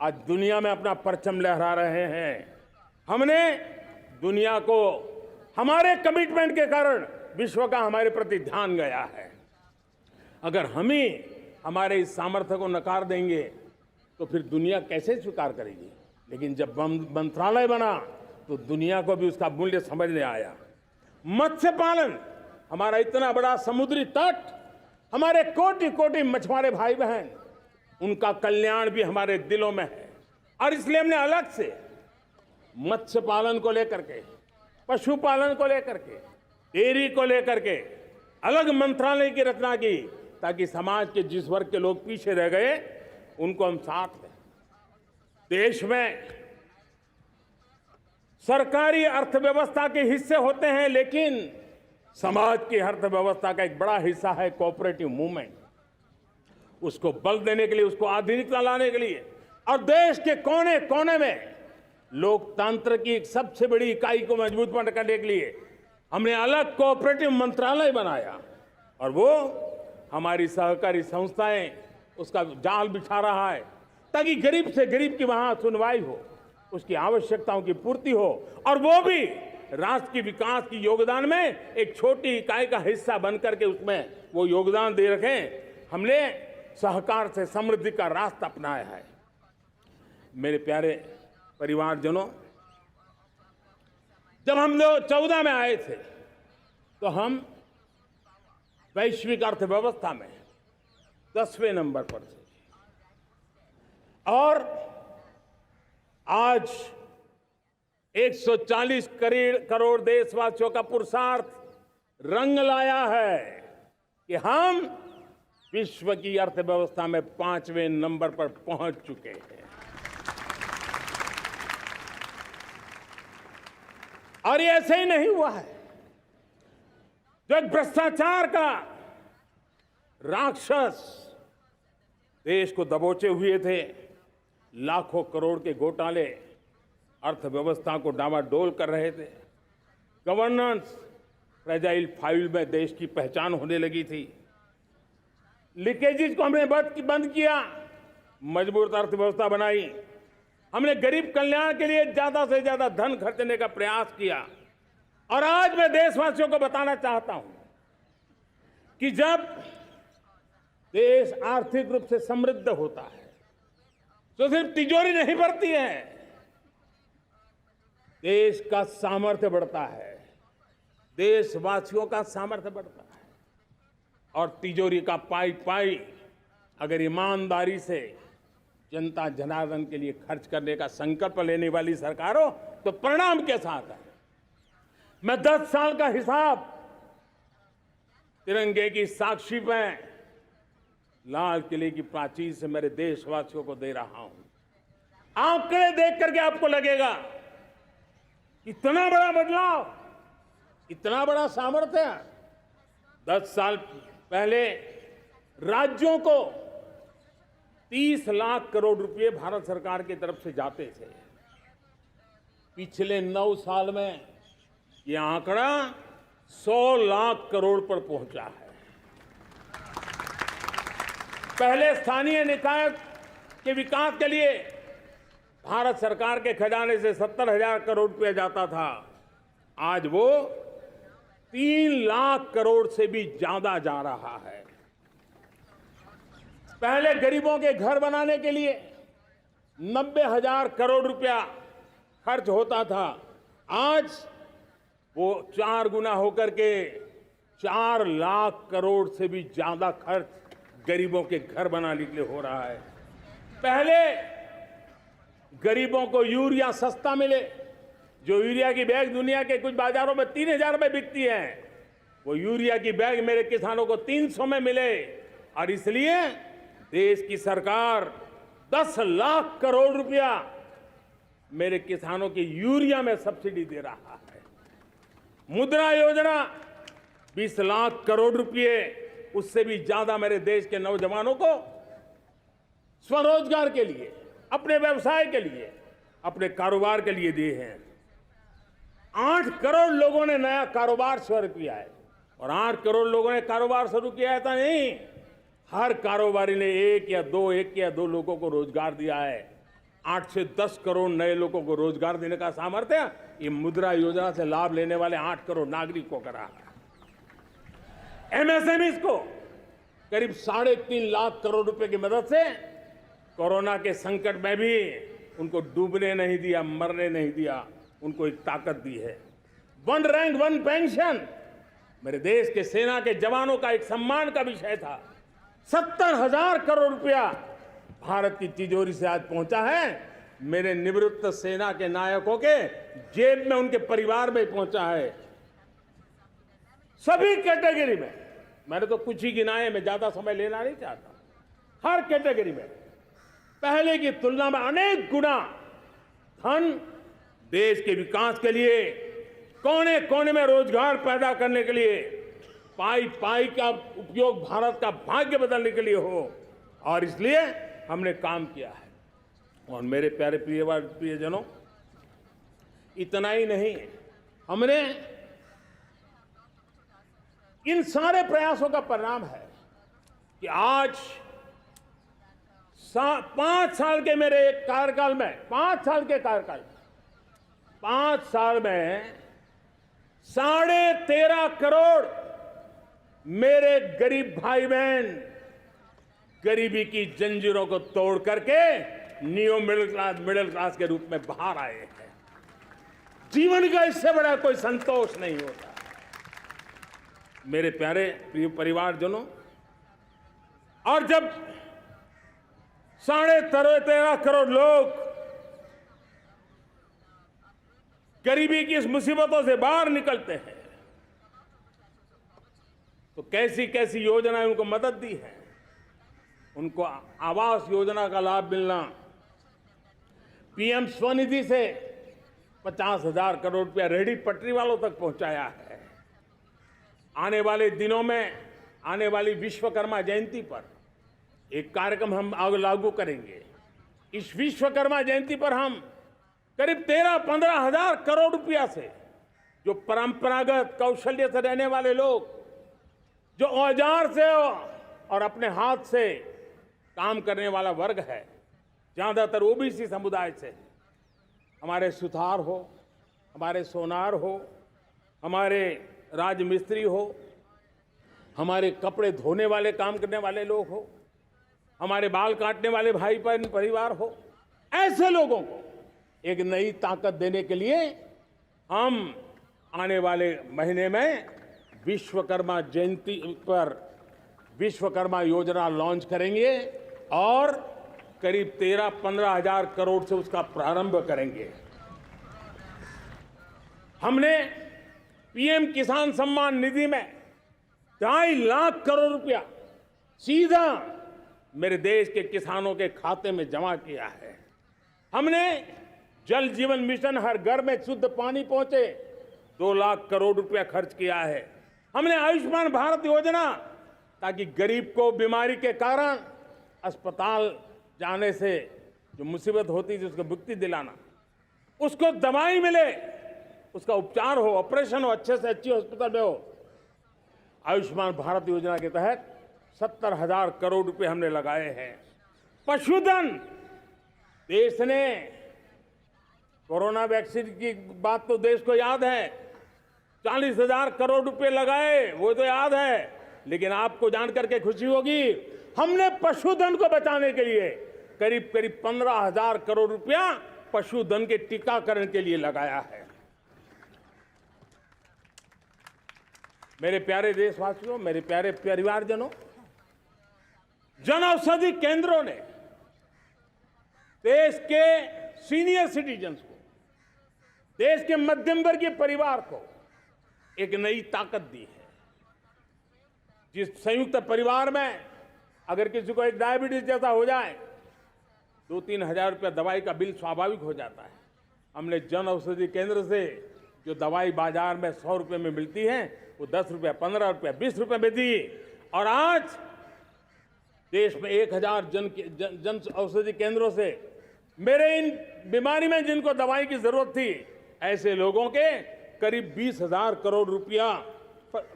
आज दुनिया में अपना परचम लहरा रहे हैं। हमने दुनिया को हमारे कमिटमेंट के कारण विश्व का हमारे प्रति ध्यान गया है। अगर हम ही हमारे इस सामर्थ्य को नकार देंगे तो फिर दुनिया कैसे स्वीकार करेगी। लेकिन जब मंत्रालय बना तो दुनिया को भी उसका मूल्य समझने आया। मत्स्य पालन, हमारा इतना बड़ा समुद्री तट, हमारे कोटि कोटि मछुआरे भाई बहन, उनका कल्याण भी हमारे दिलों में है। और इसलिए हमने अलग से मत्स्य पालन को लेकर के, पशुपालन को लेकर के, डेयरी को लेकर के अलग मंत्रालय की रचना की, ताकि समाज के जिस वर्ग के लोग पीछे रह गए उनको हम साथ लें। देश में सरकारी अर्थव्यवस्था के हिस्से होते हैं, लेकिन समाज की अर्थव्यवस्था का एक बड़ा हिस्सा है कोऑपरेटिव मूवमेंट। उसको बल देने के लिए, उसको आधुनिकता लाने के लिए और देश के कोने कोने में लोकतंत्र की एक सबसे बड़ी इकाई को मजबूत करने के लिए हमने अलग कोऑपरेटिव मंत्रालय बनाया। और वो हमारी सहकारी संस्थाएं उसका जाल बिछा रहा है, ताकि गरीब से गरीब की वहां सुनवाई हो, उसकी आवश्यकताओं की पूर्ति हो, और वो भी राष्ट्र के विकास की योगदान में एक छोटी इकाई का हिस्सा बनकर के उसमें वो योगदान दे रखें। हमने सहकार से समृद्धि का रास्ता अपनाया है। मेरे प्यारे परिवारजनों, जब हम लोग 14 में आए थे तो हम वैश्विक अर्थव्यवस्था में 10वें नंबर पर थे, और आज 140 करोड़ देशवासियों का पुरुषार्थ रंग लाया है कि हम विश्व की अर्थव्यवस्था में 5वें नंबर पर पहुंच चुके हैं। और ये ऐसे ही नहीं हुआ है। जो एक भ्रष्टाचार का राक्षस देश को दबोचे हुए थे, लाखों करोड़ के घोटाले अर्थव्यवस्था को डामाडोल कर रहे थे, गवर्नेंस फ्रेजाइल फाइल में देश की पहचान होने लगी थी, लीकेजेस को हमने बंद किया, मजबूत अर्थव्यवस्था बनाई। हमने गरीब कल्याण के लिए ज्यादा से ज्यादा धन खर्चने का प्रयास किया। और आज मैं देशवासियों को बताना चाहता हूं कि जब देश आर्थिक रूप से समृद्ध होता है तो सिर्फ तिजोरी नहीं भरती है, देश का सामर्थ्य बढ़ता है, देशवासियों का सामर्थ्य बढ़ता है। और तिजोरी का पाई पाई अगर ईमानदारी से जनता जनार्दन के लिए खर्च करने का संकल्प लेने वाली सरकार हो तो परिणाम के साथ है। मैं 10 साल का हिसाब तिरंगे की साक्षी में लाल किले की प्राचीर से मेरे देशवासियों को दे रहा हूं। आंकड़े देख करके आपको लगेगा इतना बड़ा बदलाव, इतना बड़ा सामर्थ्य। 10 साल पहले राज्यों को 30 लाख करोड़ रुपए भारत सरकार की तरफ से जाते थे। पिछले 9 साल में यह आंकड़ा 100 लाख करोड़ पर पहुंचा है। पहले स्थानीय निकाय के विकास के लिए भारत सरकार के खजाने से 70,000 करोड़ रुपया जाता था। आज वो 3 लाख करोड़ से भी ज्यादा जा रहा है। पहले गरीबों के घर बनाने के लिए 90,000 करोड़ रुपया खर्च होता था। आज वो 4 गुना होकर के 4 लाख करोड़ से भी ज्यादा खर्च गरीबों के घर बनाने के लिए हो रहा है। पहले गरीबों को यूरिया सस्ता मिले, जो यूरिया की बैग दुनिया के कुछ बाजारों में 3,000 में बिकती है, वो यूरिया की बैग मेरे किसानों को 300 में मिले। और इसलिए देश की सरकार 10 लाख करोड़ रुपया मेरे किसानों की यूरिया में सब्सिडी दे रहा है। मुद्रा योजना 20 लाख करोड़ रुपए, उससे भी ज्यादा मेरे देश के नौजवानों को स्वरोजगार के लिए, अपने व्यवसाय के लिए, अपने कारोबार के लिए दिए हैं। 8 करोड़ लोगों ने नया कारोबार शुरू किया है। और 8 करोड़ लोगों ने कारोबार शुरू किया है, ऐसा नहीं, हर कारोबारी ने एक या दो लोगों को रोजगार दिया है। 8 से 10 करोड़ नए लोगों को रोजगार देने का सामर्थ्य ये मुद्रा योजना से लाभ लेने वाले 8 करोड़ नागरिकों को रहा है। एमएसएमई को करीब 3.5 लाख करोड़ रुपए की मदद से कोरोना के संकट में भी उनको डूबने नहीं दिया, मरने नहीं दिया, उनको एक ताकत दी है। 1 रैंक 1 पेंशन मेरे देश के सेना के जवानों का एक सम्मान का विषय था। 70,000 करोड़ रुपया भारत की तिजोरी से आज पहुंचा है, मेरे निवृत्त सेना के नायकों के जेब में, उनके परिवार में पहुंचा है। सभी कैटेगरी में, मैंने तो कुछ ही गिनाए, मैं ज्यादा समय लेना नहीं चाहता। हर कैटेगरी में पहले की तुलना में अनेक गुना धन देश के विकास के लिए, कोने कोने में रोजगार पैदा करने के लिए, पाई पाई का उपयोग भारत का भाग्य बदलने के लिए हो, और इसलिए हमने काम किया है। और मेरे प्यारे प्रियजनों, इतना ही नहीं, हमने इन सारे प्रयासों का परिणाम है कि आज 5 साल के मेरे कार्यकाल में, 5 साल के कार्यकाल में, 5 साल में 13.5 करोड़ मेरे गरीब भाई बहन गरीबी की जंजीरों को तोड़ करके नियो मिडिल क्लास के रूप में बाहर आए हैं। जीवन का इससे बड़ा कोई संतोष नहीं होता। मेरे प्यारे प्रिय परिवारजनों, और जब 13.5 करोड़ लोग गरीबी की इस मुसीबतों से बाहर निकलते हैं, तो कैसी कैसी योजनाएं उनको मदद दी है। उनको आवास योजना का लाभ मिलना, पीएम स्वनिधि से 50,000 करोड़ रुपया रेहड़ी पटरी वालों तक पहुंचाया है। आने वाले दिनों में, आने वाली विश्वकर्मा जयंती पर एक कार्यक्रम हम लागू करेंगे। इस विश्वकर्मा जयंती पर हम करीब 13-15 हजार करोड़ रुपया से, जो परंपरागत कौशल्य से रहने वाले लोग, जो औजार से और अपने हाथ से काम करने वाला वर्ग है, ज्यादातर ओबीसी समुदाय से, हमारे सुथार हो, हमारे सोनार हो, हमारे राजमिस्त्री हो, हमारे कपड़े धोने वाले काम करने वाले लोग हो, हमारे बाल काटने वाले भाई बहन परिवार हो, ऐसे लोगों को एक नई ताकत देने के लिए हम आने वाले महीने में विश्वकर्मा जयंती पर विश्वकर्मा योजना लॉन्च करेंगे और करीब 13-15 हजार करोड़ से उसका प्रारंभ करेंगे। हमने पीएम किसान सम्मान निधि में 2.5 लाख करोड़ रुपया सीधा मेरे देश के किसानों के खाते में जमा किया है। हमने जल जीवन मिशन, हर घर में शुद्ध पानी पहुंचे, 2 लाख करोड़ रुपया खर्च किया है। हमने आयुष्मान भारत योजना, ताकि गरीब को बीमारी के कारण अस्पताल जाने से जो मुसीबत होती थी उसको मुक्ति दिलाना, उसको दवाई मिले, उसका उपचार हो, ऑपरेशन हो, अच्छे से अच्छी हॉस्पिटल में हो। आयुष्मान भारत योजना के तहत 70,000 करोड़ रुपए हमने लगाए हैं। पशुधन, देश ने कोरोना वैक्सीन की बात तो देश को याद है, 40,000 करोड़ रुपए लगाए, वो तो याद है। लेकिन आपको जानकर के खुशी होगी, हमने पशुधन को बचाने के लिए करीब करीब 15,000 करोड़ रुपया पशुधन के टीकाकरण के लिए लगाया है। मेरे प्यारे देशवासियों, मेरे प्यारे परिवारजनों, जन औषधि केंद्रों ने देश के सीनियर सिटीजन्स को, देश के मध्यम वर्गीय परिवार को एक नई ताकत दी है। जिस संयुक्त परिवार में अगर किसी को एक डायबिटीज जैसा हो जाए, 2-3 हजार रुपया दवाई का बिल स्वाभाविक हो जाता है। हमने जन औषधि केंद्र से जो दवाई बाजार में 100 रुपये में मिलती है, वो 10 रुपया, 15 रुपया, 20 रुपये में दी। और आज देश में 1000 जन औषधि केंद्रों से मेरे इन बीमारी में जिनको दवाई की जरूरत थी, ऐसे लोगों के करीब 20,000 करोड़ रुपया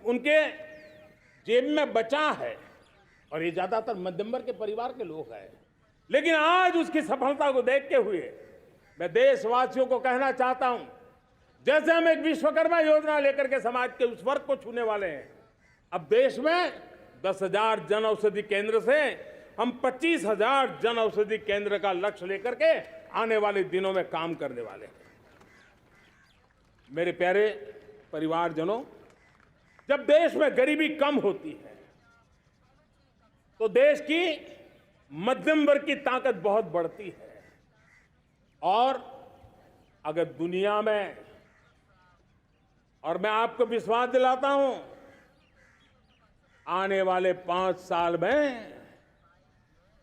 उनके जेब में बचा है। और ये ज्यादातर मध्यम वर्ग के परिवार के लोग हैं। लेकिन आज उसकी सफलता को देखते हुए मैं देशवासियों को कहना चाहता हूं, जैसे हम एक विश्वकर्मा योजना लेकर के समाज के उस वर्ग को छूने वाले हैं, अब देश में 10,000 जन औषधि केंद्र से हम 25,000 जन औषधि केंद्र का लक्ष्य लेकर के आने वाले दिनों में काम करने वाले हैं। मेरे प्यारे परिवारजनों, जब देश में गरीबी कम होती है तो देश की मध्यम वर्ग की ताकत बहुत बढ़ती है। और अगर दुनिया में, और मैं आपको विश्वास दिलाता हूं, आने वाले 5 साल में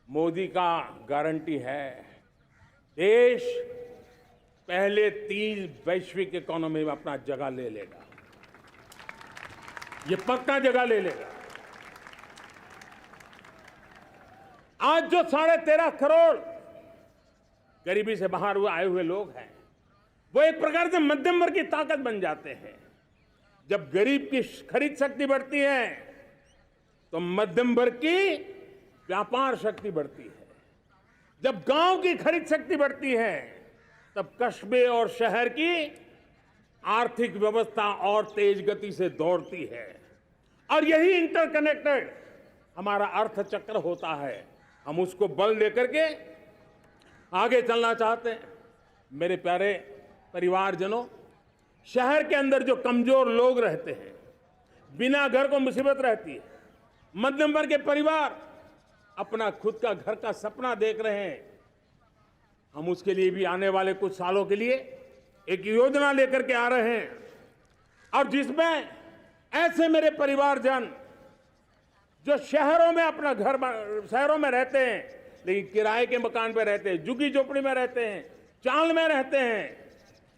मोदी का गारंटी है, देश पहले 3 वैश्विक इकोनॉमी में अपना जगह ले लेगा। ये पक्का जगह ले लेगा। आज जो 13.5 करोड़ गरीबी से बाहर आए हुए लोग हैं, वो एक प्रकार से मध्यम वर्ग की ताकत बन जाते हैं। जब गरीब की खरीद शक्ति बढ़ती है तो मध्यम वर्ग की व्यापार शक्ति बढ़ती है। जब गांव की खरीद शक्ति बढ़ती है तब कस्बे और शहर की आर्थिक व्यवस्था और तेज गति से दौड़ती है। और यही इंटरकनेक्टेड हमारा अर्थचक्र होता है। हम उसको बल देकर के आगे चलना चाहते हैं। मेरे प्यारे परिवारजनों, शहर के अंदर जो कमजोर लोग रहते हैं, बिना घर को मुसीबत रहती है, मध्यम वर्ग के परिवार अपना खुद का घर का सपना देख रहे हैं, हम उसके लिए भी आने वाले कुछ सालों के लिए एक योजना लेकर के आ रहे हैं। और जिसमें ऐसे मेरे परिवारजन जो शहरों में अपना घर, शहरों में रहते हैं लेकिन किराए के मकान पे रहते हैं, झुग्गी झोपड़ी में रहते हैं, चाल में रहते हैं,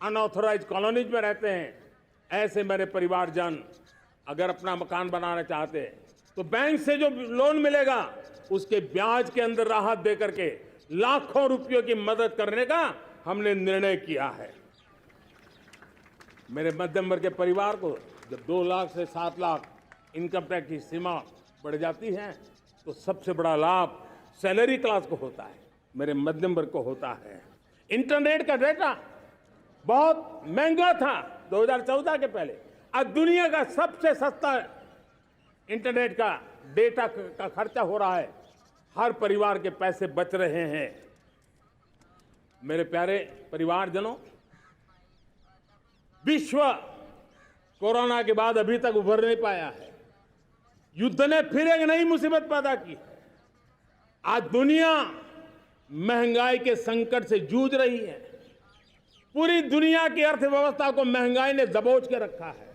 अनऑथराइज्ड कॉलोनीज में रहते हैं, ऐसे मेरे परिवारजन अगर अपना मकान बनाना चाहते हैं तो बैंक से जो लोन मिलेगा उसके ब्याज के अंदर राहत देकर के लाखों रुपयों की मदद करने का हमने निर्णय किया है। मेरे मध्यम वर्ग के परिवार को जब 2 लाख से 7 लाख इनकम टैक्स की सीमा बढ़ जाती है तो सबसे बड़ा लाभ सैलरी क्लास को होता है, मेरे मध्यम वर्ग को होता है। इंटरनेट का डेटा बहुत महंगा था 2014 के पहले, आज दुनिया का सबसे सस्ता इंटरनेट का डेटा का खर्चा हो रहा है। हर परिवार के पैसे बच रहे हैं। मेरे प्यारे परिवारजनों, विश्व कोरोना के बाद अभी तक उभर नहीं पाया है। युद्ध ने फिर एक नई मुसीबत पैदा की है। आज दुनिया महंगाई के संकट से जूझ रही है। पूरी दुनिया की अर्थव्यवस्था को महंगाई ने दबोच के रखा है।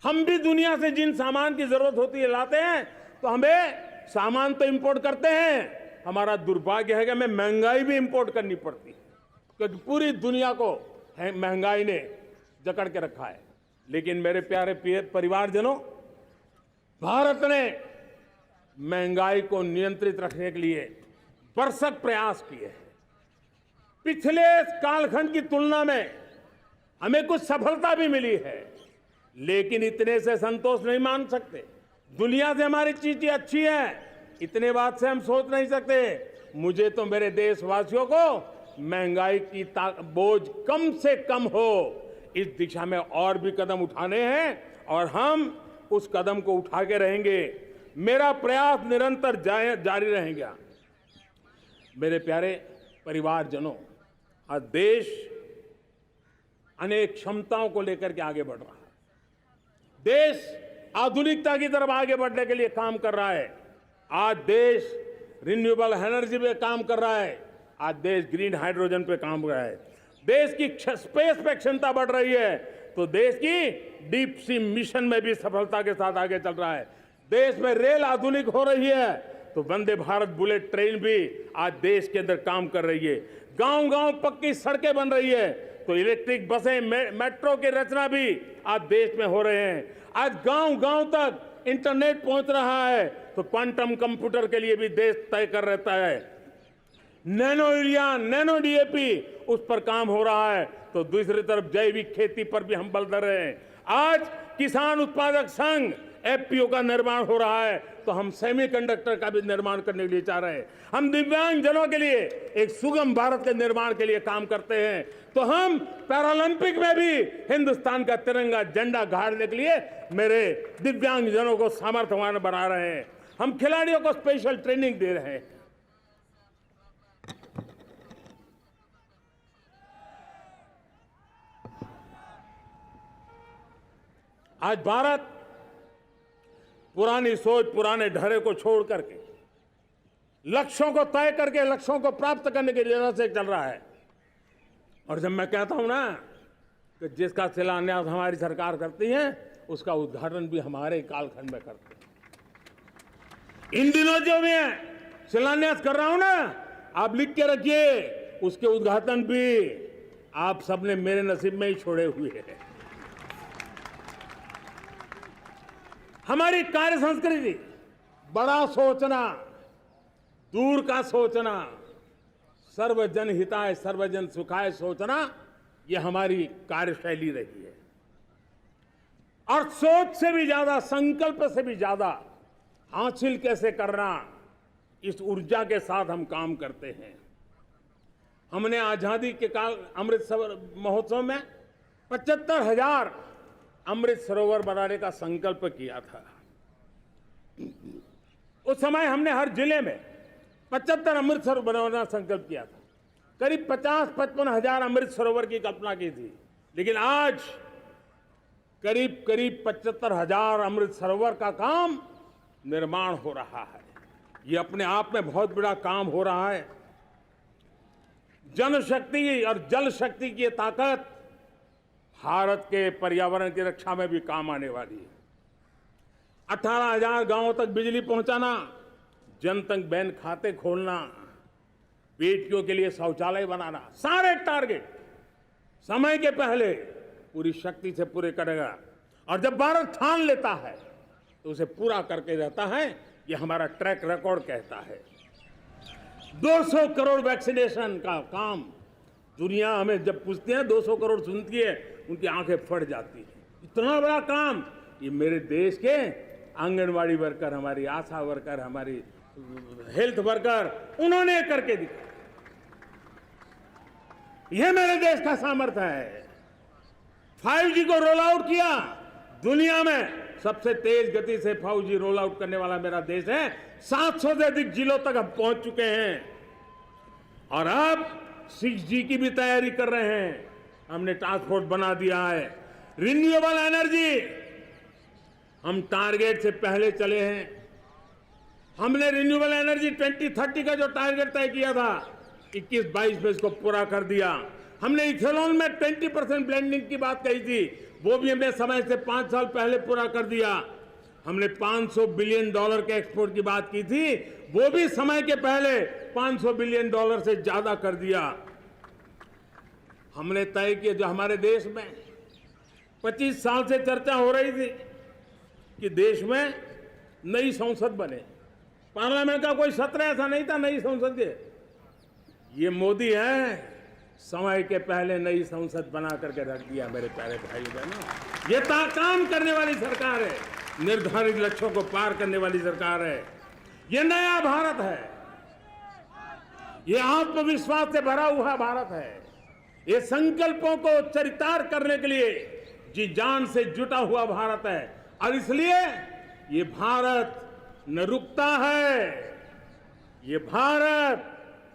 हम भी दुनिया से जिन सामान की जरूरत होती है लाते हैं, तो हमें सामान तो इंपोर्ट करते हैं। हमारा दुर्भाग्य है कि हमें महंगाई भी इंपोर्ट करनी पड़ती है, क्योंकि पूरी दुनिया को महंगाई ने जकड़ के रखा है। लेकिन मेरे प्यारे परिवारजनों, भारत ने महंगाई को नियंत्रित रखने के लिए भरसक प्रयास किए हैं। पिछले कालखंड की तुलना में हमें कुछ सफलता भी मिली है, लेकिन इतने से संतोष नहीं मान सकते। दुनिया से हमारी चीजें अच्छी है, इतने बात से हम सोच नहीं सकते। मुझे तो मेरे देशवासियों को महंगाई की बोझ कम से कम हो, इस दिशा में और भी कदम उठाने हैं और हम उस कदम को उठा के रहेंगे। मेरा प्रयास निरंतर जारी रहेगा। मेरे प्यारे परिवारजनों, आज देश अनेक क्षमताओं को लेकर के आगे बढ़ रहा है। देश आधुनिकता की तरफ आगे बढ़ने के लिए काम कर रहा है। आज देश रिन्यूएबल एनर्जी पे काम कर रहा है। आज देश ग्रीन हाइड्रोजन पे काम कर रहा है। देश की स्पेस पे क्षमता बढ़ रही है, तो देश की डीप सी मिशन में भी सफलता के साथ आगे चल रहा है। देश में रेल आधुनिक हो रही है, तो वंदे भारत बुलेट ट्रेन भी आज देश के अंदर काम कर रही है। गांव गांव पक्की सड़कें बन रही है, तो इलेक्ट्रिक बसें, मेट्रो की रचना भी आज देश में हो रहे हैं। आज गांव गांव तक इंटरनेट पहुंच रहा है, तो क्वांटम कंप्यूटर के लिए भी देश तय कर रहता है। नैनो यूरिया, नैनो डीएपी, उस पर काम हो रहा है, तो दूसरी तरफ जैविक खेती पर भी हम बल दे रहे हैं। आज किसान उत्पादक संघ एफपीओ का निर्माण हो रहा है, तो हम सेमीकंडक्टर का भी निर्माण करने के लिए चाह रहे हैं। हम दिव्यांग जनों के लिए एक सुगम भारत के निर्माण के लिए काम करते हैं, तो हम पैरालंपिक में भी हिंदुस्तान का तिरंगा झंडा गाड़ने के लिए मेरे दिव्यांग जनों को सामर्थ्यवान बना रहे हैं। हम खिलाड़ियों को स्पेशल ट्रेनिंग दे रहे हैं। आज भारत पुरानी सोच, पुराने ढर्रे को छोड़ करके लक्ष्यों को तय करके लक्ष्यों को प्राप्त करने की राह से चल रहा है। और जब मैं कहता हूं ना कि जिसका शिलान्यास हमारी सरकार करती है, उसका उद्घाटन भी हमारे कालखंड में करते हैं। इन दिनों जो मैं शिलान्यास कर रहा हूं ना, आप लिख के रखिए, उसके उद्घाटन भी आप सबने मेरे नसीब में ही छोड़े हुए हैं। हमारी कार्य संस्कृति, बड़ा सोचना, दूर का सोचना, सर्वजन हिताय सर्वजन सुखाय सोचना, यह हमारी कार्यशैली रही है। और सोच से भी ज्यादा, संकल्प से भी ज्यादा हासिल कैसे करना, इस ऊर्जा के साथ हम काम करते हैं। हमने आजादी के काल अमृत महोत्सव में 75,000 अमृत सरोवर बनाने का संकल्प किया था। उस समय हमने हर जिले में 75 अमृत सरोवर बनाना संकल्प किया था। करीब 50-55 हजार अमृत सरोवर की कल्पना की थी, लेकिन आज करीब 75,000 अमृत सरोवर का काम निर्माण हो रहा है। ये अपने आप में बहुत बड़ा काम हो रहा है। जनशक्ति और जल शक्ति की ताकत भारत के पर्यावरण की रक्षा में भी काम आने वाली है। 18,000 गांवों तक बिजली पहुंचाना, जनधन बैंक खाते खोलना, बेटियों के लिए शौचालय बनाना, सारे टारगेट समय के पहले पूरी शक्ति से पूरे करेगा। और जब भारत ठान लेता है तो उसे पूरा करके रहता है। ये हमारा ट्रैक रिकॉर्ड कहता है। 200 करोड़ वैक्सीनेशन का काम, दुनिया हमें जब पूछती है 200 करोड़ सुनती है, उनकी आंखें फट जाती है। इतना बड़ा काम ये मेरे देश के आंगनवाड़ी वर्कर, हमारी आशा वर्कर, हमारी हेल्थ वर्कर, उन्होंने करके दिखाया। यह मेरे देश का सामर्थ्य है। 5G को रोल आउट किया, दुनिया में सबसे तेज गति से 5G रोल आउट करने वाला मेरा देश है। 700 से अधिक जिलों तक हम पहुंच चुके हैं और अब 6G की भी तैयारी कर रहे हैं। हमने टास्क फोर्स बना दिया है। रिन्यूएबल एनर्जी, हम टारगेट से पहले चले हैं। हमने रिन्यूएबल एनर्जी 2030 का जो टारगेट तय किया था, 21-22 में इसको पूरा कर दिया। हमने इथेनॉल में 20% ब्लेंडिंग की बात कही थी, वो भी हमने समय से 5 साल पहले पूरा कर दिया। हमने $500 बिलियन के एक्सपोर्ट की बात की थी, वो भी समय के पहले $500 बिलियन से ज्यादा कर दिया। हमने तय किया, जो हमारे देश में 25 साल से चर्चा हो रही थी कि देश में नई संसद बने, पार्लियामेंट का कोई सत्र ऐसा नहीं था नई संसद के। ये मोदी है, समय के पहले नई संसद बना करके रख दिया। मेरे प्यारे भाई बहनों, ये काम करने वाली सरकार है, निर्धारित लक्ष्यों को पार करने वाली सरकार है। ये नया भारत है, ये आत्मविश्वास से भरा हुआ भारत है। ये संकल्पों को चरितार्थ करने के लिए जी जान से जुटा हुआ भारत है। और इसलिए ये भारत न रुकता है, ये भारत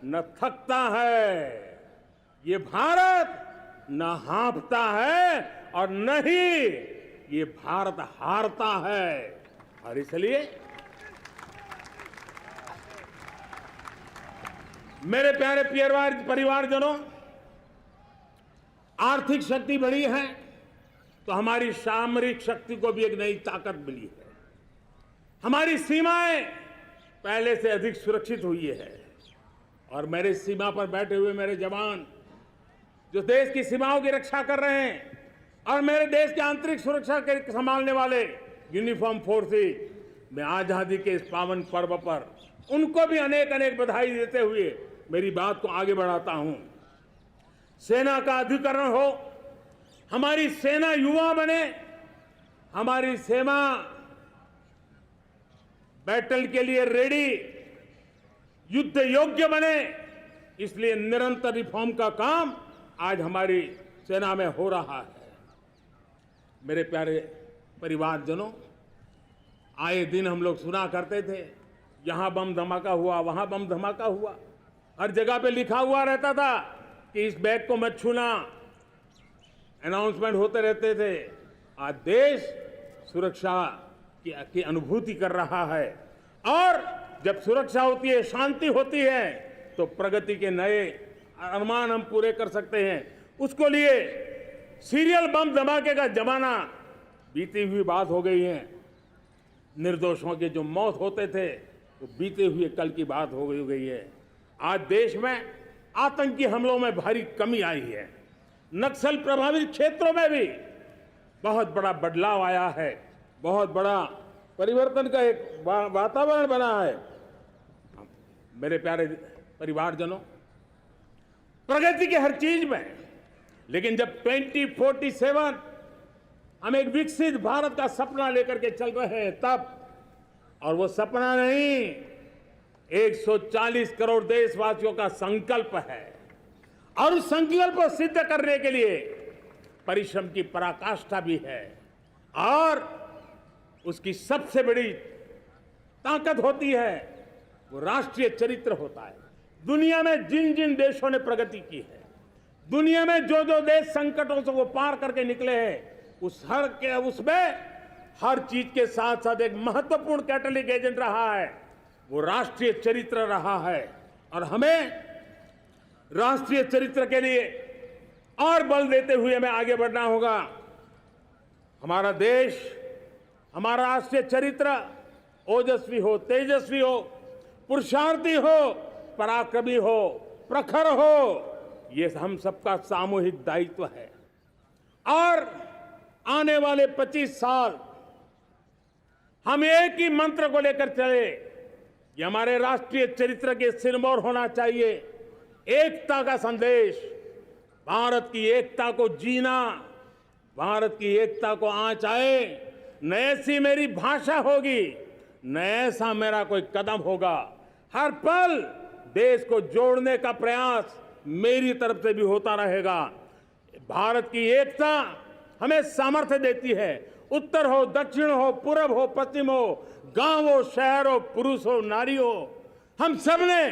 न थकता है, ये भारत न हाँफता है और न ही ये भारत हारता है। और इसलिए मेरे प्यारे परिवारजनों, आर्थिक शक्ति बढ़ी है तो हमारी सामरिक शक्ति को भी एक नई ताकत मिली है। हमारी सीमाएं पहले से अधिक सुरक्षित हुई है और मेरे सीमा पर बैठे हुए मेरे जवान जो देश की सीमाओं की रक्षा कर रहे हैं और मेरे देश की आंतरिक सुरक्षा के संभालने वाले यूनिफॉर्म फोर्सेस, मैं आजादी के इस पावन पर्व पर उनको भी अनेक अनेक बधाई देते हुए मेरी बात को आगे बढ़ाता हूं। सेना का अधिकरण हो, हमारी सेना युवा बने, हमारी सेना बैटल के लिए रेडी, युद्ध योग्य बने, इसलिए निरंतर रिफॉर्म का काम आज हमारी सेना में हो रहा है। मेरे प्यारे परिवारजनों, आए दिन हम लोग सुना करते थे, यहां बम धमाका हुआ, वहां बम धमाका हुआ, हर जगह पे लिखा हुआ रहता था कि इस बैग को मत छूना, अनाउंसमेंट होते रहते थे। आज देश सुरक्षा की अनुभूति कर रहा है और जब सुरक्षा होती है, शांति होती है, तो प्रगति के नए अरमान हम पूरे कर सकते हैं। उसको लिए सीरियल बम धमाके का जमाना बीती हुई बात हो गई है। निर्दोषों के जो मौत होते थे वो बीते हुए कल की बात हो गई है। आज देश में आतंकी हमलों में भारी कमी आई है। नक्सल प्रभावित क्षेत्रों में भी बहुत बड़ा बदलाव आया है, बहुत बड़ा परिवर्तन का एक वातावरण बना है। मेरे प्यारे परिवारजनों, प्रगति के हर चीज में, लेकिन जब 2047 हम एक विकसित भारत का सपना लेकर के चल रहे हैं तब, और वो सपना नहीं, 140 करोड़ देशवासियों का संकल्प है और उस संकल्प को सिद्ध करने के लिए परिश्रम की पराकाष्ठा भी है। और उसकी सबसे बड़ी ताकत होती है वो राष्ट्रीय चरित्र होता है। दुनिया में जिन जिन देशों ने प्रगति की है, दुनिया में जो जो देश संकटों से वो पार करके निकले हैं, उसमें हर चीज के साथ साथ एक महत्वपूर्ण कैटलिक एजेंट रहा है, वो राष्ट्रीय चरित्र रहा है। और हमें राष्ट्रीय चरित्र के लिए और बल देते हुए हमें आगे बढ़ना होगा। हमारा देश, हमारा राष्ट्रीय चरित्र ओजस्वी हो, तेजस्वी हो, पुरुषार्थी हो, पराक्रमी हो, प्रखर हो, ये हम सबका सामूहिक दायित्व है। और आने वाले 25 साल हम एक ही मंत्र को लेकर चले, ये हमारे राष्ट्रीय चरित्र के सिरमौर होना चाहिए। एकता का संदेश, भारत की एकता को जीना, भारत की एकता को आंच आए, न ऐसी मेरी भाषा होगी, न ऐसा मेरा कोई कदम होगा। हर पल देश को जोड़ने का प्रयास मेरी तरफ से भी होता रहेगा। भारत की एकता हमें सामर्थ्य देती है। उत्तर हो, दक्षिण हो, पूर्व हो, पश्चिम हो, गांव हो, शहर हो, पुरुष हो, नारी हो, हम सब ने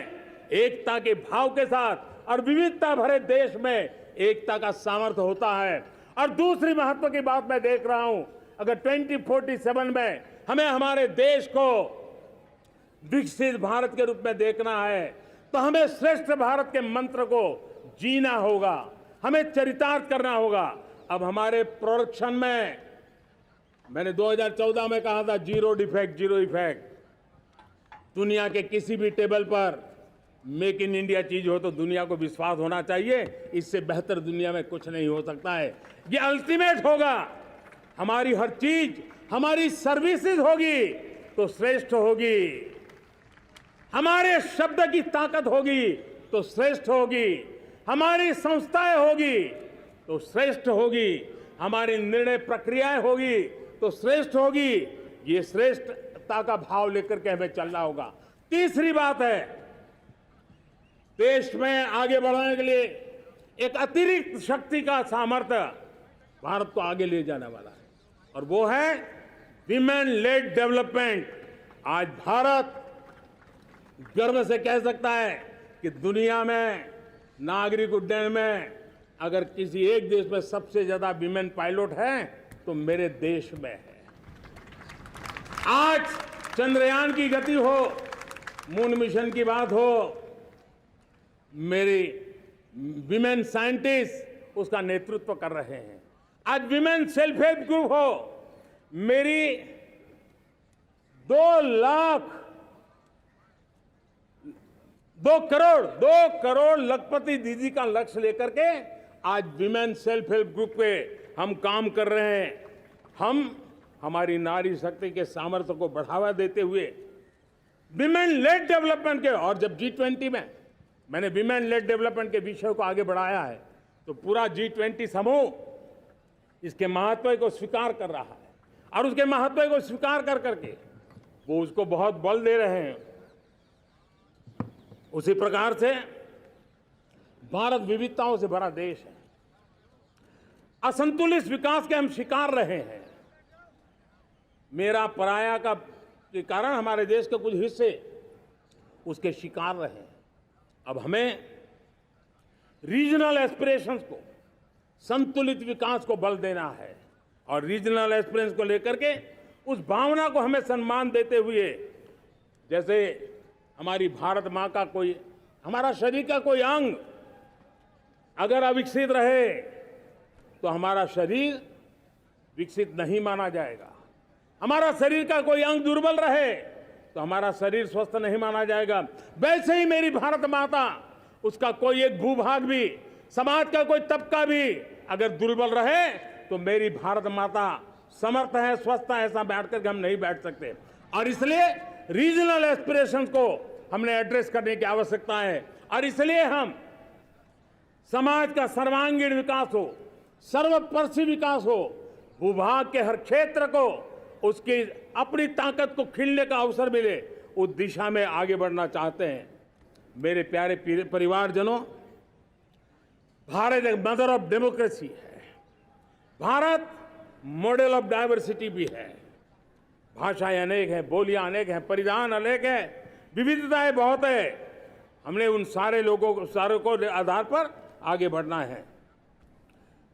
एकता के भाव के साथ और विविधता भरे देश में एकता का सामर्थ्य होता है। और दूसरी महत्व की बात मैं देख रहा हूं, अगर 2047 में हमें हमारे देश को विकसित भारत के रूप में देखना है तो हमें श्रेष्ठ भारत के मंत्र को जीना होगा, हमें चरितार्थ करना होगा। अब हमारे प्रोडक्शन में, मैंने 2014 में कहा था जीरो डिफेक्ट, जीरो इफेक्ट। दुनिया के किसी भी टेबल पर मेक इन इंडिया चीज हो तो दुनिया को विश्वास होना चाहिए, इससे बेहतर दुनिया में कुछ नहीं हो सकता है। ये अल्टीमेट होगा। हमारी हर चीज, हमारी सर्विसेज होगी तो श्रेष्ठ होगी, हमारे शब्द की ताकत होगी तो श्रेष्ठ होगी, हमारी संस्थाएं होगी तो श्रेष्ठ होगी, हमारी निर्णय प्रक्रियाएं होगी तो श्रेष्ठ होगी। ये श्रेष्ठता का भाव लेकर के हमें चलना होगा। तीसरी बात है, देश में आगे बढ़ाने के लिए एक अतिरिक्त शक्ति का सामर्थ्य भारत को आगे ले जाने वाला है, और वो है विमेन लेड डेवलपमेंट। आज भारत गर्व से कह सकता है कि दुनिया में नागरिक उड्डयन में अगर किसी एक देश में सबसे ज्यादा विमेन पायलट है तो मेरे देश में है। आज चंद्रयान की गति हो, मून मिशन की बात हो, मेरी विमेन साइंटिस्ट उसका नेतृत्व कर रहे हैं। आज विमेन सेल्फ हेल्प ग्रुप हो, मेरी 2 करोड़ लखपति दीदी का लक्ष्य लेकर के आज विमेन सेल्फ हेल्प ग्रुप पे हम काम कर रहे हैं। हम हमारी नारी शक्ति के सामर्थ्य को बढ़ावा देते हुए विमेन लेड डेवलपमेंट के, और जब G20 में मैंने विमेन लेड डेवलपमेंट के विषय को आगे बढ़ाया है तो पूरा G20 समूह इसके महत्व को स्वीकार कर रहा है, और उसके महत्व को स्वीकार कर करके वो उसको बहुत बल दे रहे हैं। उसी प्रकार से भारत विविधताओं से भरा देश है। असंतुलित विकास के हम शिकार रहे हैं। मेरा पराया का के कारण हमारे देश के कुछ हिस्से उसके शिकार रहे हैं। अब हमें रीजनल एस्पिरेशंस को, संतुलित विकास को बल देना है, और रीजनल एस्पिरेशंस को लेकर के उस भावना को हमें सम्मान देते हुए, जैसे हमारी भारत माँ का कोई, हमारा शरीर का कोई अंग अगर अविकसित रहे तो हमारा शरीर विकसित नहीं माना जाएगा। हमारा शरीर का कोई अंग दुर्बल रहे तो हमारा शरीर स्वस्थ नहीं माना जाएगा। वैसे ही मेरी भारत माता, उसका कोई एक भूभाग भी, समाज का कोई तबका भी अगर दुर्बल रहे तो मेरी भारत माता समर्थ है, स्वस्थ है, ऐसा बैठ करके हम नहीं बैठ सकते। और इसलिए रीजनल एस्पिरेशंस को हमने एड्रेस करने की आवश्यकता है, और इसलिए हम समाज का सर्वांगीण विकास हो, सर्वस्पर्शी विकास हो, भूभाग के हर क्षेत्र को उसकी अपनी ताकत को खिलने का अवसर मिले, उस दिशा में आगे बढ़ना चाहते हैं। मेरे प्यारे परिवारजनों, भारत एक मदर ऑफ डेमोक्रेसी है। भारत मॉडल ऑफ डाइवर्सिटी भी है। भाषाएं अनेक हैं, बोलियां अनेक हैं, परिधान अनेक हैं, विविधताएं बहुत है। हमने उन सारे लोगों को आधार पर आगे बढ़ना है।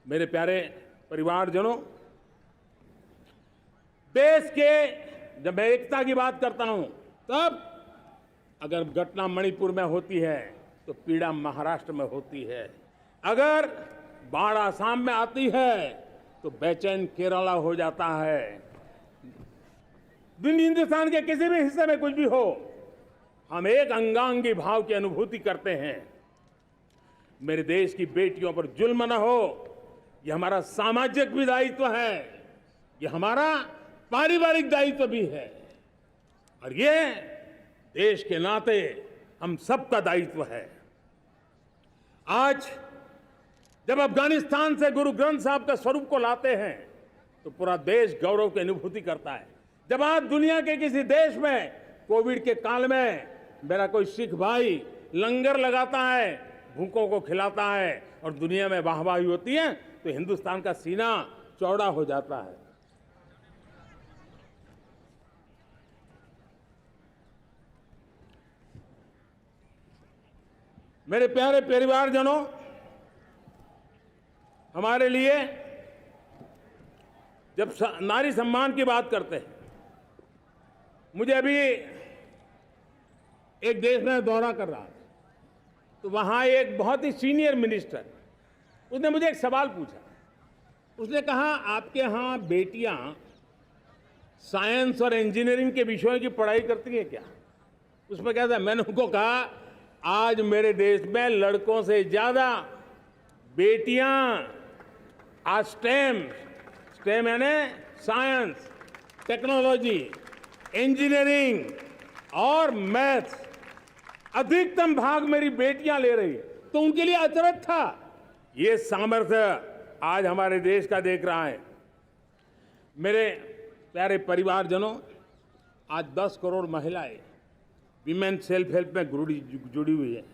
मेरे प्यारे परिवारजनों, देश के जब मैं एकता की बात करता हूं, तब अगर घटना मणिपुर में होती है तो पीड़ा महाराष्ट्र में होती है। अगर बाढ़ आसाम में आती है तो बेचैन केरला हो जाता है। हिंदुस्तान के किसी भी हिस्से में कुछ भी हो, हम एक अंगांगी भाव की अनुभूति करते हैं। मेरे देश की बेटियों पर जुल्म न हो, यह हमारा सामाजिक भी दायित्व है, यह हमारा पारिवारिक दायित्व भी है, और ये देश के नाते हम सबका दायित्व है। आज जब अफगानिस्तान से गुरु ग्रंथ साहब के स्वरूप को लाते हैं तो पूरा देश गौरव की अनुभूति करता है। जब आज दुनिया के किसी देश में कोविड के काल में मेरा कोई सिख भाई लंगर लगाता है, भूखों को खिलाता है, और दुनिया में वाहवाही होती है, तो हिंदुस्तान का सीना चौड़ा हो जाता है। मेरे प्यारे परिवारजनों, हमारे लिए जब नारी सम्मान की बात करते हैं, मुझे अभी एक देश में दौरा कर रहा था, तो वहां एक बहुत ही सीनियर मिनिस्टर, उसने मुझे एक सवाल पूछा। उसने कहा, आपके यहाँ बेटियां साइंस और इंजीनियरिंग के विषयों की पढ़ाई करती हैं क्या? उसमें क्या था? मैंने उनको कहा, आज मेरे देश में लड़कों से ज्यादा बेटियां आज स्टेम यानी साइंस, टेक्नोलॉजी, इंजीनियरिंग और मैथ्स, अधिकतम भाग मेरी बेटियां ले रही है। तो उनके लिए अचरज था। ये सामर्थ्य आज हमारे देश का देख रहा है। मेरे प्यारे परिवारजनों, आज 10 करोड़ महिलाएं विमेन सेल्फ हेल्प में जुड़ी हुई है,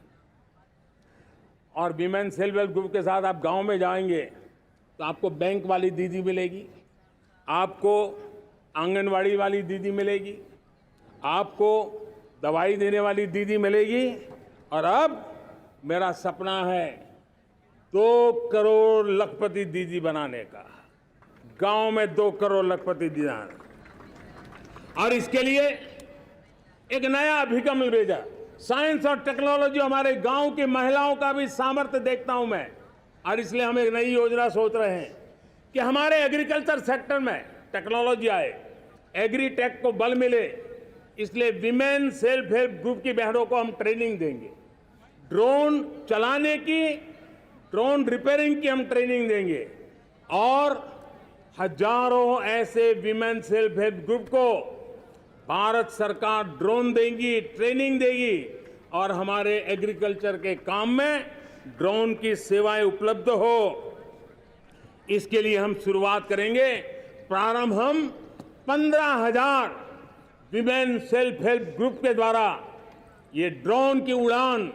और वीमेन सेल्फ हेल्प ग्रुप के साथ आप गांव में जाएंगे तो आपको बैंक वाली दीदी मिलेगी, आपको आंगनवाड़ी वाली दीदी मिलेगी, आपको दवाई देने वाली दीदी मिलेगी। और अब मेरा सपना है 2 करोड़ लखपति दीदी बनाने का, गांव में 2 करोड़ लखपति दीदी। और इसके लिए एक नया अभिगम भेजा, साइंस और टेक्नोलॉजी। हमारे गांव की महिलाओं का भी सामर्थ्य देखता हूं मैं, और इसलिए हम एक नई योजना सोच रहे हैं कि हमारे एग्रीकल्चर सेक्टर में टेक्नोलॉजी आए, एग्री टेक को बल मिले। इसलिए विमेन सेल्फ हेल्प ग्रुप की बहनों को हम ट्रेनिंग देंगे, ड्रोन चलाने की, ड्रोन रिपेयरिंग की हम ट्रेनिंग देंगे, और हजारों ऐसे विमेन सेल्फ हेल्प ग्रुप को भारत सरकार ड्रोन देगी, ट्रेनिंग देगी, और हमारे एग्रीकल्चर के काम में ड्रोन की सेवाएं उपलब्ध हो। इसके लिए हम शुरुआत करेंगे। प्रारंभ हम 15,000 विमेन सेल्फ हेल्प ग्रुप के द्वारा ये ड्रोन की उड़ान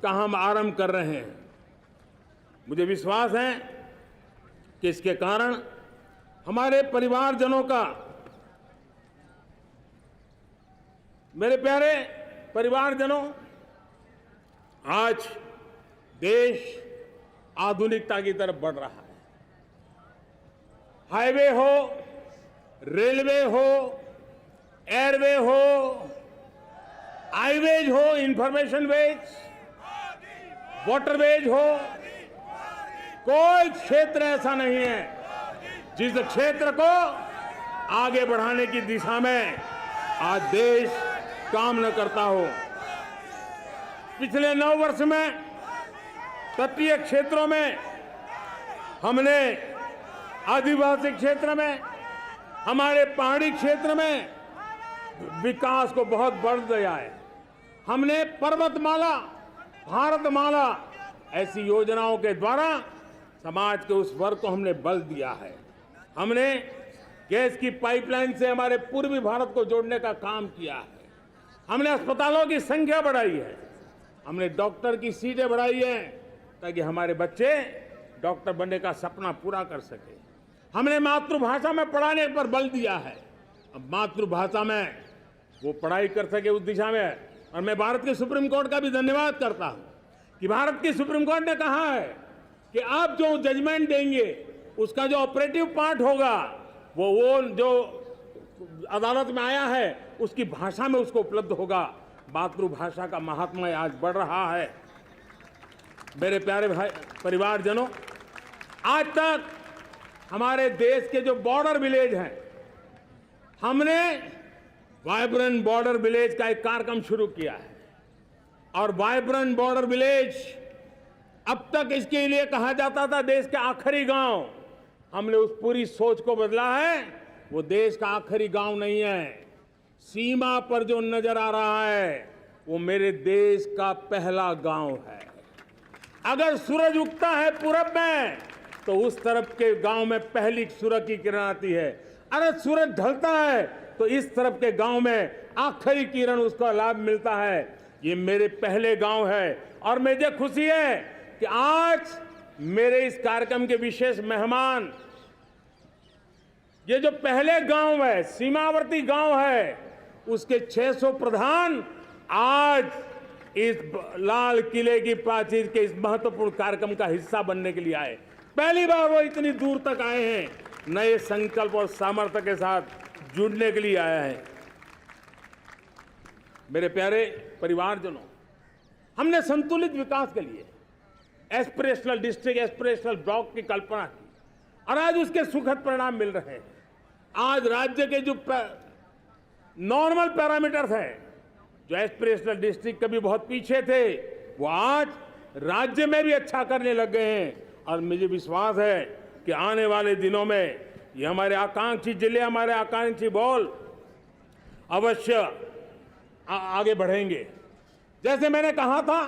का हम आरंभ कर रहे हैं। मुझे विश्वास है कि इसके कारण हमारे परिवारजनों का, मेरे प्यारे परिवारजनों, आज देश आधुनिकता की तरफ बढ़ रहा है। हाईवे हो, रेलवे हो, एयरवे हो, हाईवेज हो, इंफॉर्मेशन वेज, वाटरवेज हो, कोई क्षेत्र ऐसा नहीं है जिस क्षेत्र को आगे बढ़ाने की दिशा में आज देश काम न करता हो। पिछले 9 वर्ष में तटीय क्षेत्रों में हमने, आदिवासी क्षेत्र में, हमारे पहाड़ी क्षेत्र में विकास को बहुत बढ़ दिया है। हमने पर्वतमाला, भारतमाला ऐसी योजनाओं के द्वारा समाज के उस वर्ग को हमने बल दिया है। हमने गैस की पाइपलाइन से हमारे पूर्वी भारत को जोड़ने का काम किया है। हमने अस्पतालों की संख्या बढ़ाई है, हमने डॉक्टर की सीटें बढ़ाई है ताकि हमारे बच्चे डॉक्टर बनने का सपना पूरा कर सके। हमने मातृभाषा में पढ़ाने पर बल दिया है, अब मातृभाषा में वो पढ़ाई कर सके उस दिशा में। और मैं भारत के सुप्रीम कोर्ट का भी धन्यवाद करता हूं कि भारत की सुप्रीम कोर्ट ने कहा है कि आप जो जजमेंट देंगे उसका जो ऑपरेटिव पार्ट होगा वो जो अदालत में आया है उसकी भाषा में उसको उपलब्ध होगा। मातृभाषा का महात्म्य आज बढ़ रहा है। मेरे प्यारे भाई परिवारजनों, आज तक हमारे देश के जो बॉर्डर विलेज हैं, हमने वाइब्रेंट बॉर्डर विलेज का एक कार्यक्रम शुरू किया है। और वाइब्रेंट बॉर्डर विलेज, अब तक इसके लिए कहा जाता था देश के आखिरी गांव। हमने उस पूरी सोच को बदला है, वो देश का आखिरी गांव नहीं है। सीमा पर जो नजर आ रहा है वो मेरे देश का पहला गांव है। अगर सूरज उगता है पूरब में तो उस तरफ के गांव में पहली सूरज की किरण आती है। अगर सूरज ढलता है तो इस तरफ के गांव में आखिरी किरण उसका लाभ मिलता है। ये मेरे पहले गांव है और मुझे खुशी है कि आज मेरे इस कार्यक्रम के विशेष मेहमान, ये जो पहले गांव है, सीमावर्ती गांव है, उसके 600 प्रधान आज इस लाल किले की प्राचीर के इस महत्वपूर्ण कार्यक्रम का हिस्सा बनने के लिए आए। पहली बार वो इतनी दूर तक आए हैं, नए संकल्प और सामर्थ्य के साथ जुड़ने के लिए आया है। मेरे प्यारे परिवारजनों, हमने संतुलित विकास के लिए एस्पिरेशनल डिस्ट्रिक्ट, एस्पिरेशनल ब्लॉक की कल्पना की और आज उसके सुखद परिणाम मिल रहे हैं। आज राज्य के जो नॉर्मल पैरामीटर्स हैं, जो एस्पिरेशनल डिस्ट्रिक्ट कभी बहुत पीछे थे, वो आज राज्य में भी अच्छा करने लग गए हैं। और मुझे विश्वास है कि आने वाले दिनों में ये हमारे आकांक्षी जिले, हमारे आकांक्षी बॉल अवश्य आगे बढ़ेंगे। जैसे मैंने कहा था,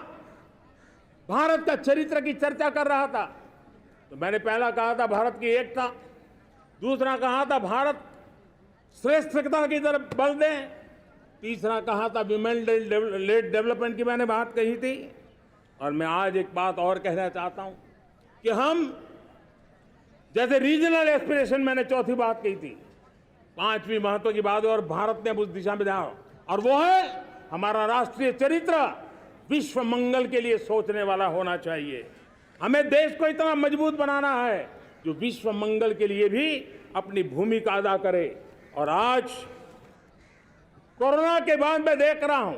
भारत का चरित्र की चर्चा कर रहा था, तो मैंने पहला कहा था भारत की एकता, दूसरा कहा था भारत श्रेष्ठता की तरफ बल दें, तीसरा कहा था विमेन लेड डेवलपमेंट की मैंने बात कही थी, और मैं आज एक बात और कहना चाहता हूं कि हम जैसे रीजनल एस्पिरेशन, मैंने चौथी बात कही थी, पांचवी महत्व की बात है और भारत ने उस दिशा में ध्यान, और वो है हमारा राष्ट्रीय चरित्र विश्व मंगल के लिए सोचने वाला होना चाहिए। हमें देश को इतना मजबूत बनाना है जो विश्व मंगल के लिए भी अपनी भूमिका अदा करे। और आज कोरोना के बाद मैं देख रहा हूं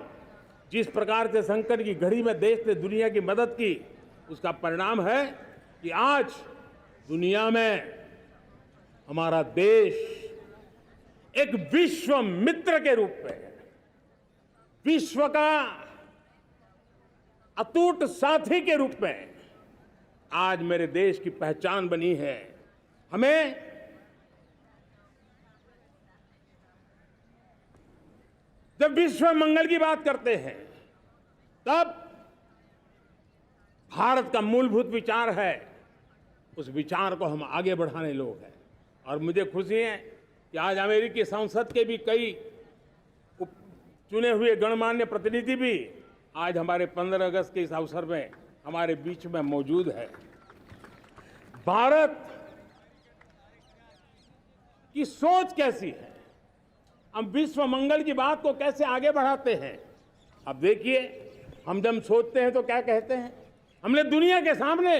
जिस प्रकार से संकट की घड़ी में देश ने दुनिया की मदद की, उसका परिणाम है कि आज दुनिया में हमारा देश एक विश्व मित्र के रूप में, विश्व का अटूट साथी के रूप में आज मेरे देश की पहचान बनी है। हमें जब विश्व मंगल की बात करते हैं तब भारत का मूलभूत विचार है, उस विचार को हम आगे बढ़ाने लोग हैं। और मुझे खुशी है कि आज अमेरिकी संसद के भी कई चुने हुए गणमान्य प्रतिनिधि भी आज हमारे 15 अगस्त के इस अवसर में हमारे बीच में मौजूद है। भारत की सोच कैसी है, हम विश्व मंगल की बात को कैसे आगे बढ़ाते हैं। अब देखिए, हम जब सोचते हैं तो क्या कहते हैं, हमने दुनिया के सामने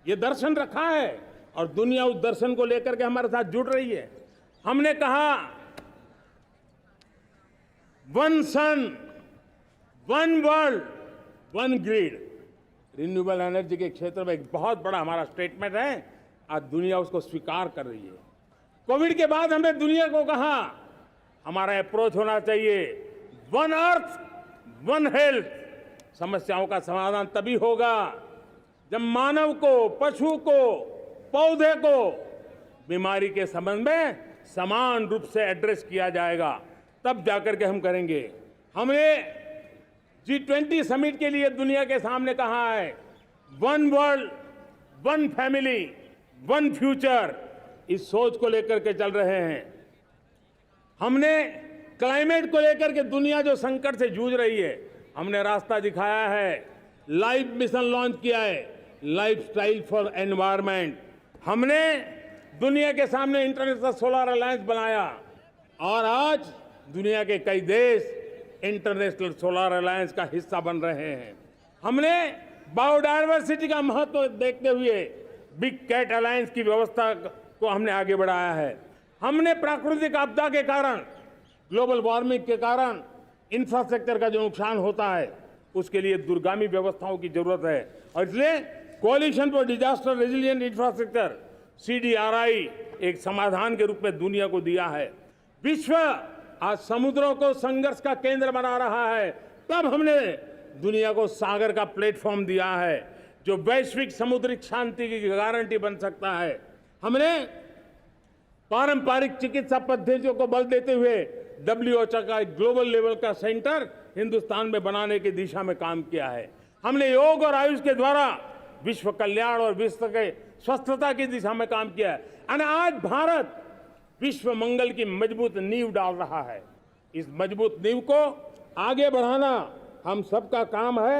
ये दर्शन रखा है और दुनिया उस दर्शन को लेकर के हमारे साथ जुड़ रही है। हमने कहा one sun, one world, one grid. Renewable energy के क्षेत्र में एक बहुत बड़ा हमारा स्टेटमेंट है, आज दुनिया उसको स्वीकार कर रही है। कोविड के बाद हमने दुनिया को कहा हमारा अप्रोच होना चाहिए वन अर्थ, वन हेल्थ। समस्याओं का समाधान तभी होगा जब मानव को, पशु को, पौधे को बीमारी के संबंध में समान रूप से एड्रेस किया जाएगा, तब जाकर के हम करेंगे। हमने G20 समिट के लिए दुनिया के सामने कहा है one world, one family, one future. इस सोच को लेकर के चल रहे हैं। हमने क्लाइमेट को लेकर के दुनिया जो संकट से जूझ रही है, हमने रास्ता दिखाया है, लाइफ मिशन लॉन्च किया है, लाइफस्टाइल फॉर एनवायरनमेंट। हमने दुनिया के सामने इंटरनेशनल सोलर अलायंस बनाया और आज दुनिया के कई देश इंटरनेशनल सोलर अलायंस का हिस्सा बन रहे हैं। हमने बायोडायवर्सिटी का महत्व देखते हुए बिग कैट अलायंस की व्यवस्था को हमने आगे बढ़ाया है। हमने प्राकृतिक आपदा के कारण, ग्लोबल वार्मिंग के कारण इंफ्रास्ट्रक्चर का जो नुकसान होता है, उसके लिए दूरगामी व्यवस्थाओं की जरूरत है और इसलिए coalition for disaster resilient infrastructure CDRI एक समाधान के रूप में दुनिया को दिया है। विश्व आज समुद्रों को संघर्ष का केंद्र बना रहा है, तब हमने दुनिया को सागर का प्लेटफॉर्म दिया है जो वैश्विक समुद्रिक शांति की गारंटी बन सकता है। हमने पारंपरिक चिकित्सा पद्धतियों को बल देते हुए WHO का ग्लोबल लेवल का सेंटर हिंदुस्तान में बनाने की दिशा में काम किया है। हमने योग और आयुष के द्वारा विश्व कल्याण और विश्व के स्वस्थता की दिशा में काम किया है। और आज भारत विश्व मंगल की मजबूत नींव डाल रहा है। इस मजबूत नींव को आगे बढ़ाना हम सबका काम है,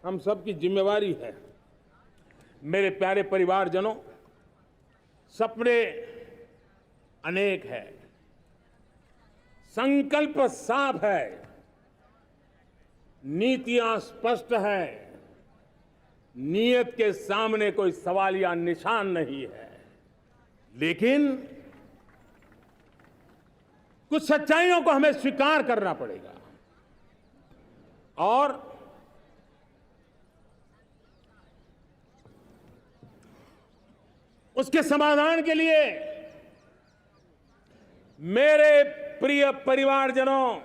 हम सबकी जिम्मेवारी है। मेरे प्यारे परिवारजनों, सपने अनेक है, संकल्प साफ है, नीतियां स्पष्ट है, नीयत के सामने कोई सवाल या निशान नहीं है। लेकिन कुछ सच्चाइयों को हमें स्वीकार करना पड़ेगा और उसके समाधान के लिए मेरे प्रिय परिवारजनों,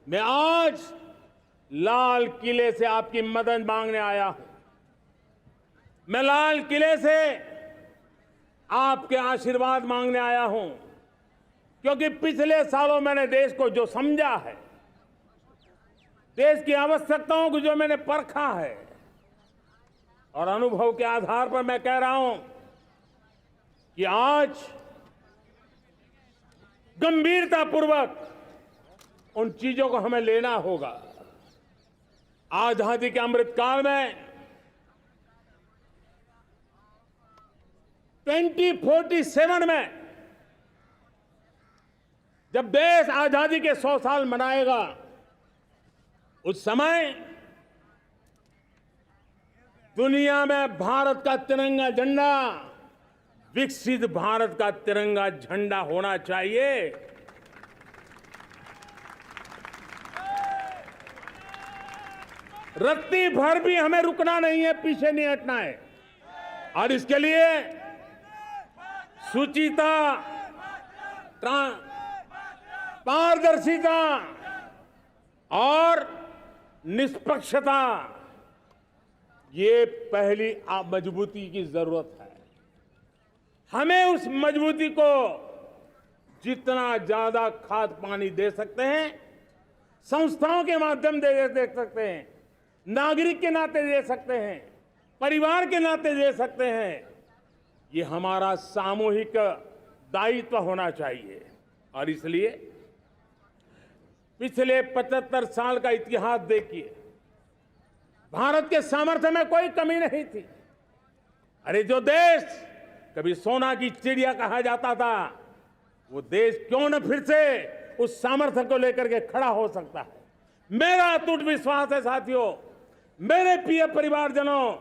मैं आज लाल किले से आपकी मदद मांगने आया हूं। मैं लाल किले से आपके आशीर्वाद मांगने आया हूं, क्योंकि पिछले सालों मैंने देश को जो समझा है, देश की आवश्यकताओं को जो मैंने परखा है, और अनुभव के आधार पर मैं कह रहा हूं कि आज गंभीरतापूर्वक उन चीजों को हमें लेना होगा। आजादी के अमृत काल में 2047 में जब देश आजादी के 100 साल मनाएगा, उस समय दुनिया में भारत का तिरंगा झंडा विकसित भारत का तिरंगा झंडा होना चाहिए। रत्ती भर भी हमें रुकना नहीं है, पीछे नहीं हटना है। और इसके लिए शुचिता, पारदर्शिता और निष्पक्षता, ये पहली मजबूती की जरूरत है। हमें उस मजबूती को जितना ज्यादा खाद पानी दे सकते हैं, संस्थाओं के माध्यम से दे सकते हैं, नागरिक के नाते दे सकते हैं, परिवार के नाते दे सकते हैं, ये हमारा सामूहिक दायित्व होना चाहिए। और इसलिए पिछले 75 साल का इतिहास देखिए, भारत के सामर्थ्य में कोई कमी नहीं थी। अरे जो देश कभी सोना की चिड़िया कहा जाता था, वो देश क्यों न फिर से उस सामर्थ्य को लेकर के खड़ा हो सकता है। मेरा अटूट विश्वास है साथियों, मेरे प्रिय परिवारजनों,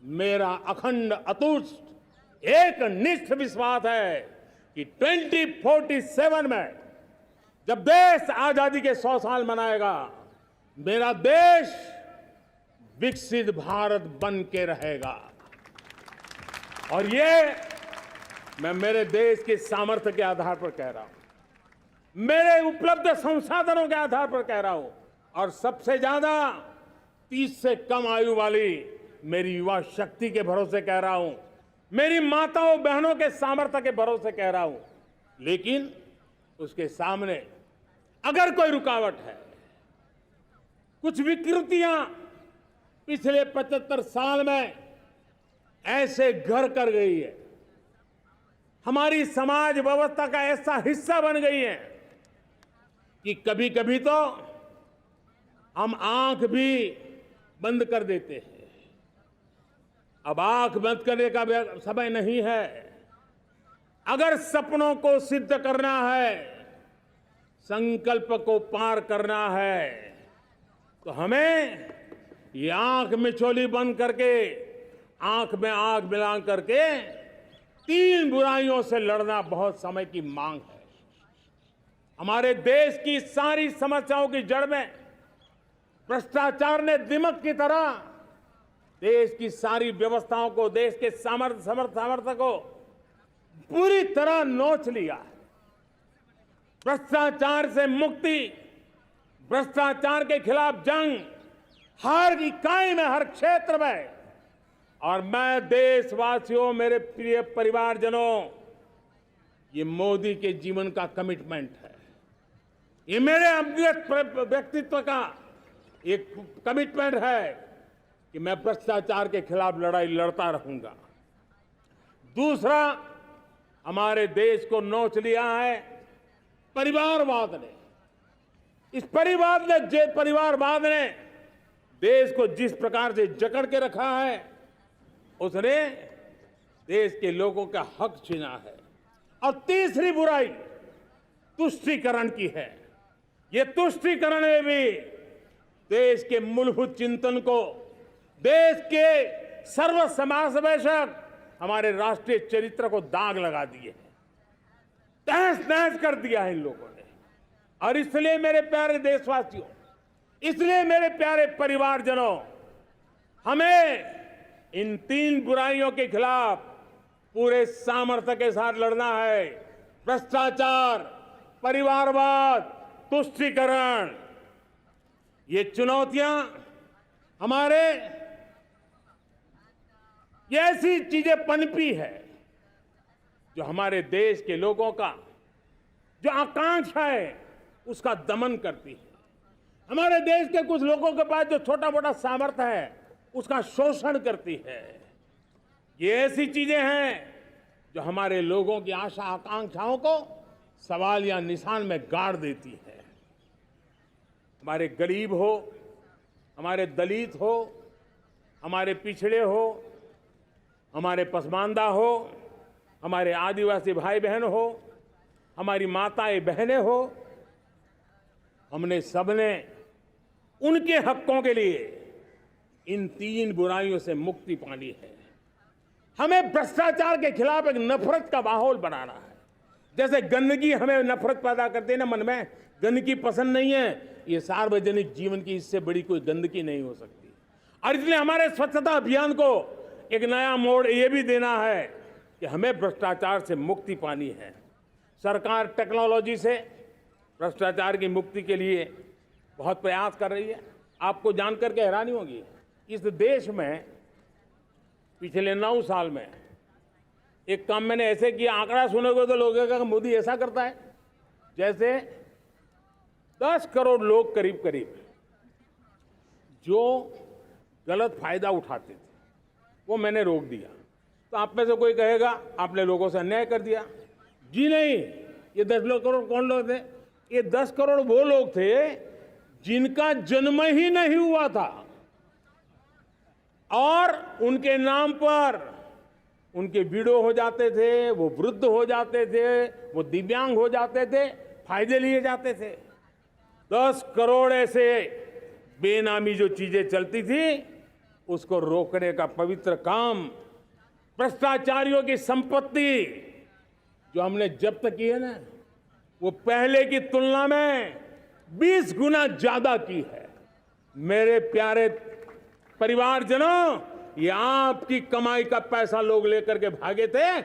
मेरा अखंड अटूट एक निष्ठ विश्वास है कि 2047 में जब देश आजादी के 100 साल मनाएगा, मेरा देश विकसित भारत बन के रहेगा। और ये मैं मेरे देश के सामर्थ्य के आधार पर कह रहा हूं, मेरे उपलब्ध संसाधनों के आधार पर कह रहा हूं, और सबसे ज्यादा 30 से कम आयु वाली मेरी युवा शक्ति के भरोसे कह रहा हूं, मेरी माताओं बहनों के सामर्थ्य के भरोसे कह रहा हूं। लेकिन उसके सामने अगर कोई रुकावट है, कुछ विकृतियां पिछले 75 साल में ऐसे घर कर गई है, हमारी समाज व्यवस्था का ऐसा हिस्सा बन गई है कि कभी कभी तो हम आंख भी बंद कर देते हैं। अब आंख बंद करने का समय नहीं है। अगर सपनों को सिद्ध करना है, संकल्प को पार करना है, तो हमें ये आंख मिचौली बंद करके, आंख में आंख मिला करके 3 बुराइयों से लड़ना बहुत समय की मांग है। हमारे देश की सारी समस्याओं की जड़ में भ्रष्टाचार ने दिमक की तरह देश की सारी व्यवस्थाओं को, देश के सामर्थ्य को पूरी तरह नोच लिया है। भ्रष्टाचार से मुक्ति, भ्रष्टाचार के खिलाफ जंग हर इकाई में, हर क्षेत्र में। और मैं देशवासियों, मेरे प्रिय परिवारजनों, ये मोदी के जीवन का कमिटमेंट है। ये मेरे अंतर्गत व्यक्तित्व का एक कमिटमेंट है कि मैं भ्रष्टाचार के खिलाफ लड़ाई लड़ता रहूंगा। दूसरा, हमारे देश को नोच लिया है परिवारवाद ने। इस परिवारवाद ने देश को जिस प्रकार से जकड़ के रखा है, उसने देश के लोगों का हक छीना है। और तीसरी बुराई तुष्टीकरण की है। ये तुष्टीकरण में भी देश के मूलभूत चिंतन को, देश के सर्व समावेशक हमारे राष्ट्रीय चरित्र को दाग लगा दिए हैं, तहस नहस कर दिया है इन लोगों ने। और इसलिए मेरे प्यारे देशवासियों, इसलिए मेरे प्यारे परिवारजनों, हमें इन 3 बुराइयों के खिलाफ पूरे सामर्थ्य के साथ लड़ना है। भ्रष्टाचार, परिवारवाद, तुष्टीकरण, ये चुनौतियां हमारे, ये ऐसी चीजें पनपी है जो हमारे देश के लोगों का जो आकांक्षा है उसका दमन करती है। हमारे देश के कुछ लोगों के पास जो छोटा मोटा सामर्थ्य है उसका शोषण करती है। ये ऐसी चीजें हैं जो हमारे लोगों की आशा आकांक्षाओं को सवाल या निशान में गाड़ देती है। हमारे गरीब हो, हमारे दलित हो, हमारे पिछड़े हो, हमारे पसमानदा हो, हमारे आदिवासी भाई बहन हो, हमारी माताएं बहनें हो, हमने सबने उनके हकों के लिए इन 3 बुराइयों से मुक्ति पानी है। हमें भ्रष्टाचार के खिलाफ एक नफरत का माहौल बनाना है। जैसे गंदगी हमें नफरत पैदा करती है ना मन में, गंदगी पसंद नहीं है, ये सार्वजनिक जीवन की इससे बड़ी कोई गंदगी नहीं हो सकती। और इसलिए हमारे स्वच्छता अभियान को एक नया मोड़ ये भी देना है कि हमें भ्रष्टाचार से मुक्ति पानी है। सरकार टेक्नोलॉजी से भ्रष्टाचार की मुक्ति के लिए बहुत प्रयास कर रही है। आपको जानकर के हैरानी होगी, इस देश में पिछले 9 साल में एक काम मैंने ऐसे किया, आंकड़ा सुनोगे तो लोगों का मोदी ऐसा करता है जैसे 10 करोड़ लोग करीब करीब जो गलत फायदा उठाते थे वो मैंने रोक दिया। तो आप में से कोई कहेगा आपने लोगों से अन्याय कर दिया। जी नहीं, ये 10 करोड़ कौन लोग थे? ये 10 करोड़ वो लोग थे जिनका जन्म ही नहीं हुआ था और उनके नाम पर उनके विडो हो जाते थे, वो वृद्ध हो जाते थे, वो दिव्यांग हो जाते थे, फायदे लिए जाते थे। 10 करोड़ ऐसे बेनामी जो चीजें चलती थी उसको रोकने का पवित्र काम, भ्रष्टाचारियों की संपत्ति जो हमने जब्त की है ना, वो पहले की तुलना में 20 गुना ज्यादा की है। मेरे प्यारे परिवारजनों, ये आपकी कमाई का पैसा लोग लेकर के भागे थे,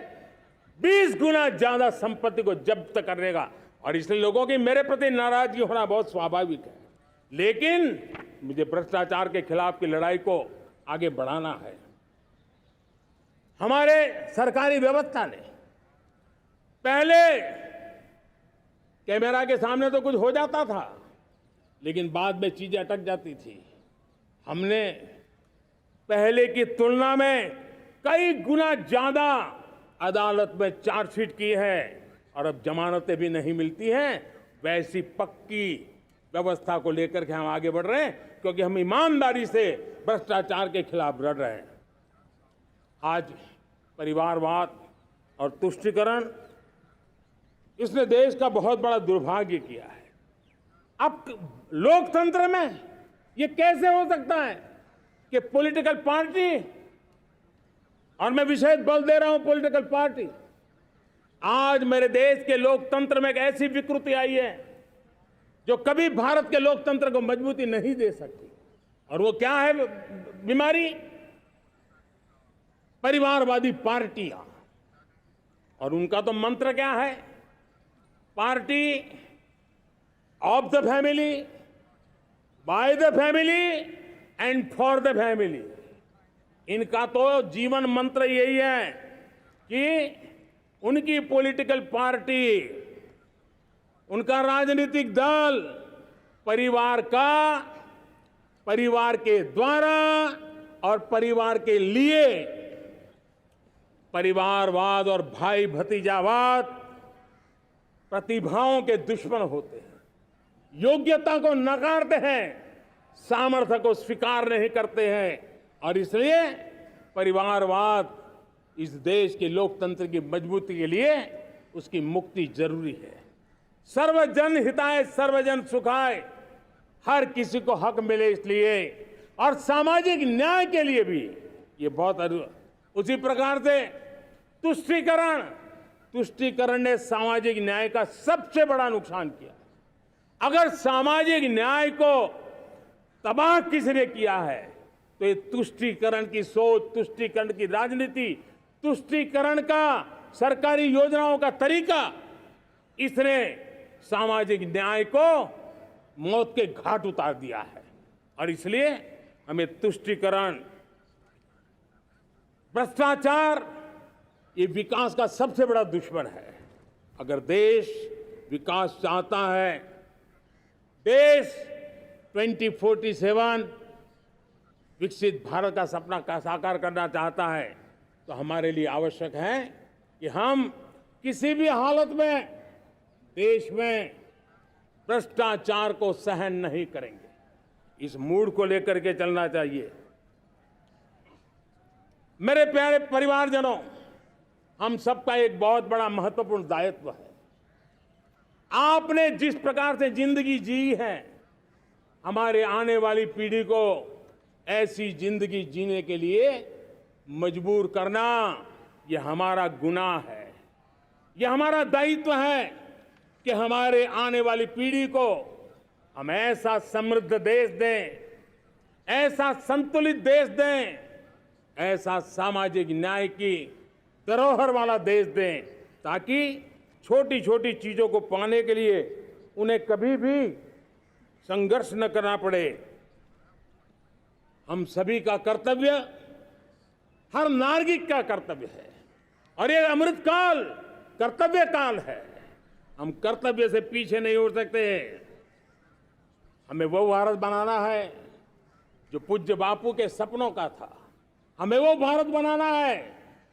20 गुना ज्यादा संपत्ति को जब्त करने का। और इसलिए लोगों की मेरे प्रति नाराजगी होना बहुत स्वाभाविक है, लेकिन मुझे भ्रष्टाचार के खिलाफ की लड़ाई को आगे बढ़ाना है। हमारे सरकारी व्यवस्था ने पहले कैमरा के सामने तो कुछ हो जाता था, लेकिन बाद में चीजें अटक जाती थी। हमने पहले की तुलना में कई गुना ज्यादा अदालत में चार्जशीट की है और अब जमानतें भी नहीं मिलती हैं। वैसी पक्की व्यवस्था को लेकर के हम आगे बढ़ रहे हैं, क्योंकि हम ईमानदारी से भ्रष्टाचार के खिलाफ लड़ रहे हैं। आज परिवारवाद और तुष्टीकरण, इसने देश का बहुत बड़ा दुर्भाग्य किया है। अब लोकतंत्र में ये कैसे हो सकता है कि पॉलिटिकल पार्टी, और मैं विशेष बल दे रहा हूं पॉलिटिकल पार्टी, आज मेरे देश के लोकतंत्र में एक ऐसी विकृति आई है जो कभी भारत के लोकतंत्र को मजबूती नहीं दे सकती। और वो क्या है बीमारी? परिवारवादी पार्टियां। और उनका तो मंत्र क्या है? Party of the family, by the family and for the family. इनका तो जीवन मंत्र यही है कि उनकी पॉलिटिकल पार्टी, उनका राजनीतिक दल परिवार का, परिवार के द्वारा और परिवार के लिए, परिवारवाद और भाई भतीजावाद प्रतिभाओं के दुश्मन होते हैं, योग्यता को नकारते हैं, सामर्थ्य को स्वीकार नहीं करते हैं। और इसलिए परिवारवाद इस देश के लोकतंत्र की मजबूती के लिए उसकी मुक्ति जरूरी है। सर्वजन हिताय सर्वजन सुखाय, हर किसी को हक मिले इसलिए, और सामाजिक न्याय के लिए भी ये बहुत। उसी प्रकार से तुष्टीकरण ने सामाजिक न्याय का सबसे बड़ा नुकसान किया। अगर सामाजिक न्याय को तबाह किसने किया है तो ये तुष्टीकरण की सोच, तुष्टीकरण की राजनीति, तुष्टीकरण का सरकारी योजनाओं का तरीका, इसने सामाजिक न्याय को मौत के घाट उतार दिया है। और इसलिए हमें तुष्टीकरण, भ्रष्टाचार, ये विकास का सबसे बड़ा दुश्मन है। अगर देश विकास चाहता है, देश 2047 विकसित भारत का सपना का साकार करना चाहता है, तो हमारे लिए आवश्यक है कि हम किसी भी हालत में देश में भ्रष्टाचार को सहन नहीं करेंगे। इस मूड को लेकर के चलना चाहिए। मेरे प्यारे परिवारजनों, हम सबका एक बहुत बड़ा महत्वपूर्ण दायित्व है। आपने जिस प्रकार से जिंदगी जी है, हमारे आने वाली पीढ़ी को ऐसी जिंदगी जीने के लिए मजबूर करना, यह हमारा गुनाह है। यह हमारा दायित्व है कि हमारे आने वाली पीढ़ी को हम ऐसा समृद्ध देश दें, ऐसा संतुलित देश दें, ऐसा सामाजिक न्याय की धरोहर वाला देश दें, ताकि छोटी छोटी चीजों को पाने के लिए उन्हें कभी भी संघर्ष न करना पड़े। हम सभी का कर्तव्य, हर नागरिक का कर्तव्य है, और ये अमृत काल कर्तव्य काल है। हम कर्तव्य से पीछे नहीं उठ सकते। हमें वो भारत बनाना है जो पूज्य बापू के सपनों का था। हमें वो भारत बनाना है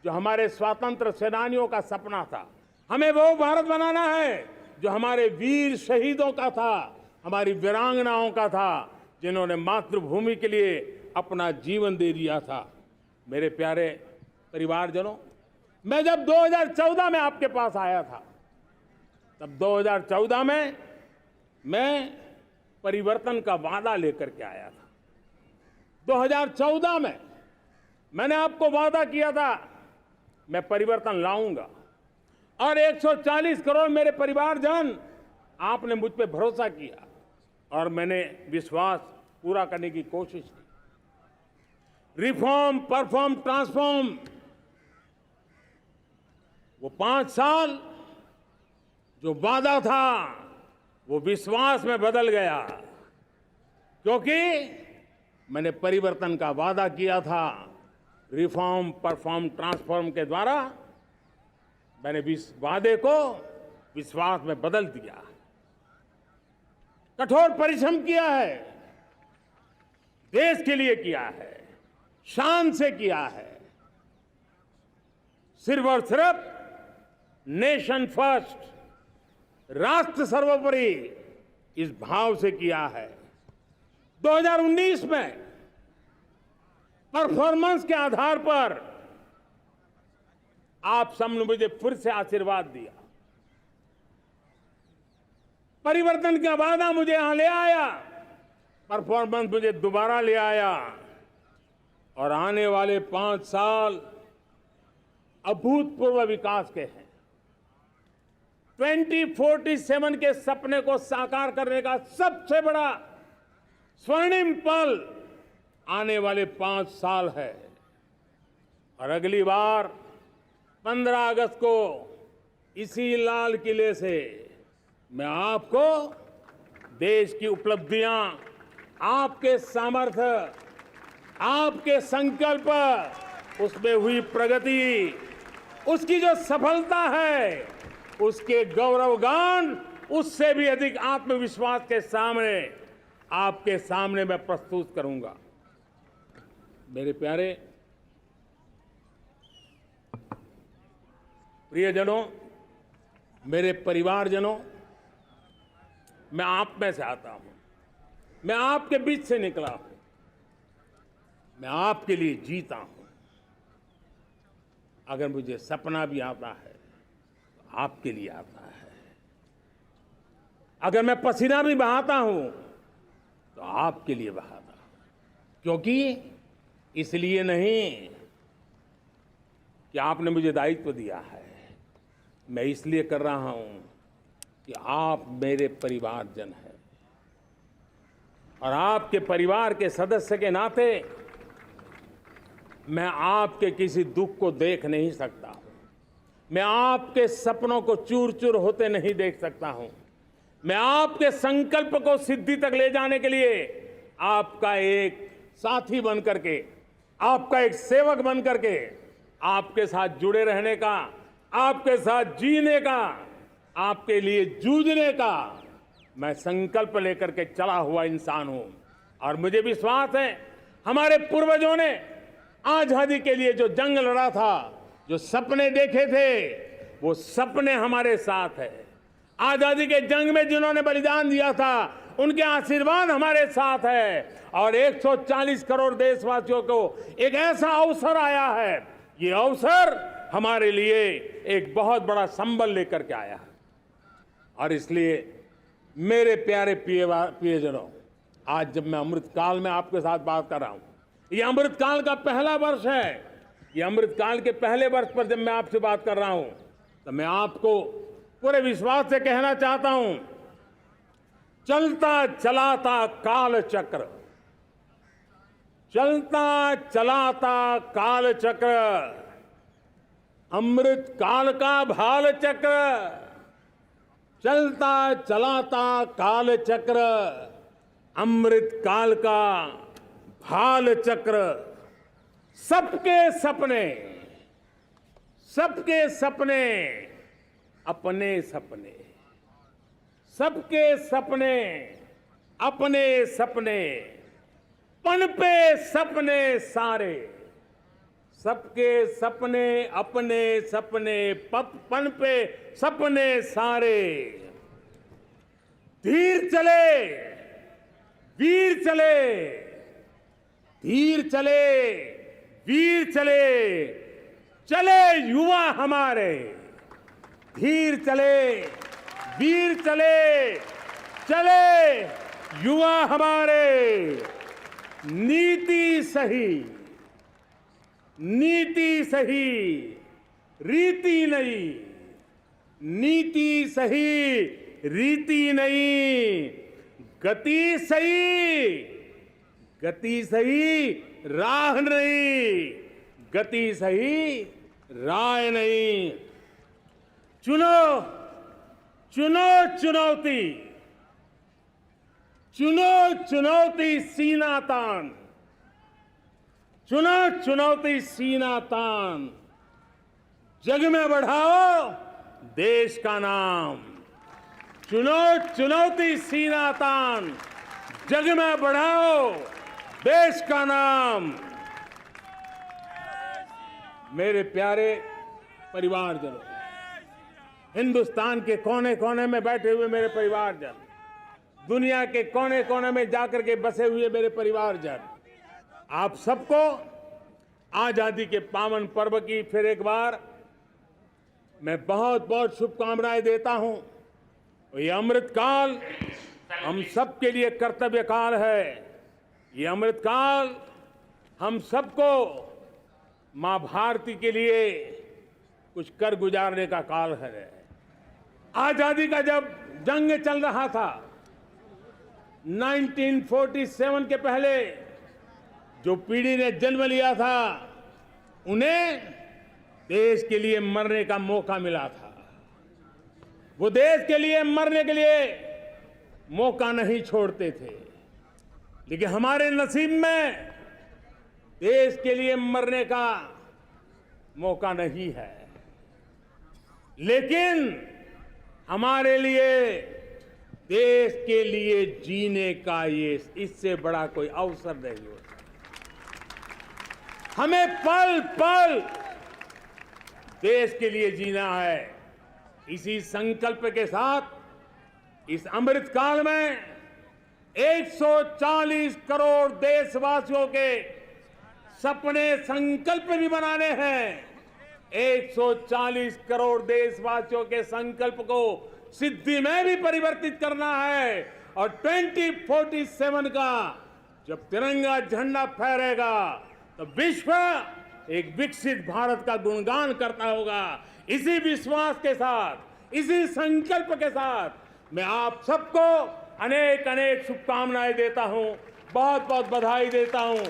जो हमारे स्वतंत्र सेनानियों का सपना था। हमें वो भारत बनाना है जो हमारे वीर शहीदों का था, हमारी वीरांगनाओं का था, जिन्होंने मातृभूमि के लिए अपना जीवन दे दिया था। मेरे प्यारे परिवारजनों, मैं जब 2014 में आपके पास आया था, तब 2014 में मैं परिवर्तन का वादा लेकर के आया था। 2014 में मैंने आपको वादा किया था, मैं परिवर्तन लाऊंगा, और 140 करोड़ मेरे परिवारजन, आपने मुझ पे भरोसा किया और मैंने विश्वास पूरा करने की कोशिश की। रिफॉर्म, परफॉर्म, ट्रांसफॉर्म, वो 5 साल जो वादा था वो विश्वास में बदल गया, क्योंकि मैंने परिवर्तन का वादा किया था। रिफॉर्म, परफॉर्म, ट्रांसफॉर्म के द्वारा मैंने इस वादे को विश्वास में बदल दिया। कठोर परिश्रम किया है, देश के लिए किया है, शान से किया है, सिर्फ और सिर्फ नेशन फर्स्ट, राष्ट्र सर्वोपरि, इस भाव से किया है। 2019 में परफॉर्मेंस के आधार पर आप सबने मुझे फिर से आशीर्वाद दिया। परिवर्तन का वादा मुझे यहां ले आया, परफॉर्मेंस मुझे दोबारा ले आया, और आने वाले 5 साल अभूतपूर्व विकास के हैं। 2047 के सपने को साकार करने का सबसे बड़ा स्वर्णिम पल आने वाले 5 साल है। और अगली बार 15 अगस्त को इसी लाल किले से मैं आपको देश की उपलब्धियां, आपके सामर्थ्य, आपके संकल्प, उसमें हुई प्रगति, उसकी जो सफलता है, उसके गौरवगान, उससे भी अधिक आत्मविश्वास के सामने, आपके सामने मैं प्रस्तुत करूंगा। मेरे प्यारे प्रियजनों, मेरे परिवारजनों, मैं आप में से आता हूं, मैं आपके बीच से निकला हूं, मैं आपके लिए जीता हूं। अगर मुझे सपना भी आता है तो आपके लिए आता है। अगर मैं पसीना भी बहाता हूं तो आपके लिए बहाता हूं, क्योंकि इसलिए नहीं कि आपने मुझे दायित्व दिया है, मैं इसलिए कर रहा हूं कि आप मेरे परिवारजन हैं, और आपके परिवार के सदस्य के नाते मैं आपके किसी दुख को देख नहीं सकता हूं, मैं आपके सपनों को चूर चूर होते नहीं देख सकता हूं, मैं आपके संकल्प को सिद्धि तक ले जाने के लिए आपका एक साथी बन करके, आपका एक सेवक बन करके, आपके साथ जुड़े रहने का, आपके साथ जीने का, आपके लिए जूझने का मैं संकल्प लेकर के चला हुआ इंसान हूं। और मुझे विश्वास है, हमारे पूर्वजों ने आजादी के लिए जो जंग लड़ा था, जो सपने देखे थे, वो सपने हमारे साथ है। आजादी के जंग में जिन्होंने बलिदान दिया था, उनके आशीर्वाद हमारे साथ है और 140 करोड़ देशवासियों को एक ऐसा अवसर आया है। ये अवसर हमारे लिए एक बहुत बड़ा संबल लेकर के आया है और इसलिए मेरे प्यारे प्रियजनों, आज जब मैं अमृतकाल में आपके साथ बात कर रहा हूं, ये अमृतकाल का पहला वर्ष है। ये अमृतकाल के पहले वर्ष पर जब मैं आपसे बात कर रहा हूं तो मैं आपको पूरे विश्वास से कहना चाहता हूं, चलता चलाता काल चक्र, चलता चलाता काल चक्र, अमृत काल का भाल चक्र, चलता चलाता काल चक्र, अमृत काल का भाल चक्र, सबके सपने, सबके सपने, अपने सपने, सबके सपने, अपने सपने, पनपे सपने सारे, सबके सपने, अपने सपने, पनपे सपने सारे, धीर चले, वीर चले, धीर चले, वीर चले, चले युवा हमारे, धीर चले, वीर चले, चले युवा हमारे, नीति सही, नीति सही, रीति नहीं, नीति सही, रीति नहीं, गति सही, गति सही, राह नहीं, गति सही, राह नहीं। चुनो, चुनो चुनौती, चुनो चुनौती सीना तान, चुनो चुनौती सीना तान, जग में बढ़ाओ देश का नाम, चुनो चुनौती सीना तान, जग में बढ़ाओ देश का नाम। मेरे प्यारे परिवारजनों, हिंदुस्तान के कोने कोने में बैठे हुए मेरे परिवारजन, दुनिया के कोने कोने में जाकर के बसे हुए मेरे परिवारजन, आप सबको आजादी के पावन पर्व की फिर एक बार मैं बहुत बहुत शुभकामनाएं देता हूं। ये अमृतकाल हम सबके लिए कर्तव्य काल है। ये अमृतकाल हम सबको मां भारती के लिए कुछ कर गुजारने का काल है। आजादी का जब जंग चल रहा था 1947 के पहले जो पीढ़ी ने जन्म लिया था उन्हें देश के लिए मरने का मौका मिला था। वो देश के लिए मरने के लिए मौका नहीं छोड़ते थे, लेकिन हमारे नसीब में देश के लिए मरने का मौका नहीं है। लेकिन हमारे लिए देश के लिए जीने का ये इससे बड़ा कोई अवसर नहीं होता। हमें पल पल देश के लिए जीना है। इसी संकल्प के साथ इस अमृतकाल में 140 करोड़ देशवासियों के सपने संकल्प भी बनाने हैं। 140 करोड़ देशवासियों के संकल्प को सिद्धि में भी परिवर्तित करना है और 2047 का जब तिरंगा झंडा फहरेगा तो विश्व एक विकसित भारत का गुणगान करता होगा। इसी विश्वास के साथ, इसी संकल्प के साथ मैं आप सबको अनेक अनेक शुभकामनाएं देता हूं, बहुत बहुत बधाई देता हूं।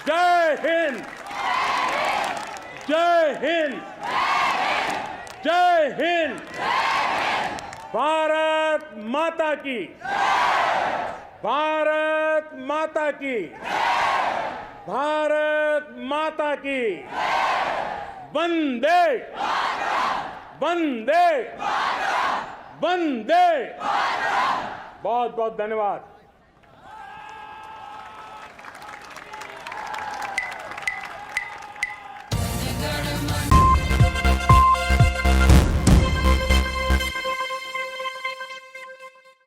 जय हिंद, जय हिंद, जय हिंद, भारत माता की, भारत माता की, भारत माता की, वंदे वंदे वंदे। बहुत बहुत धन्यवाद।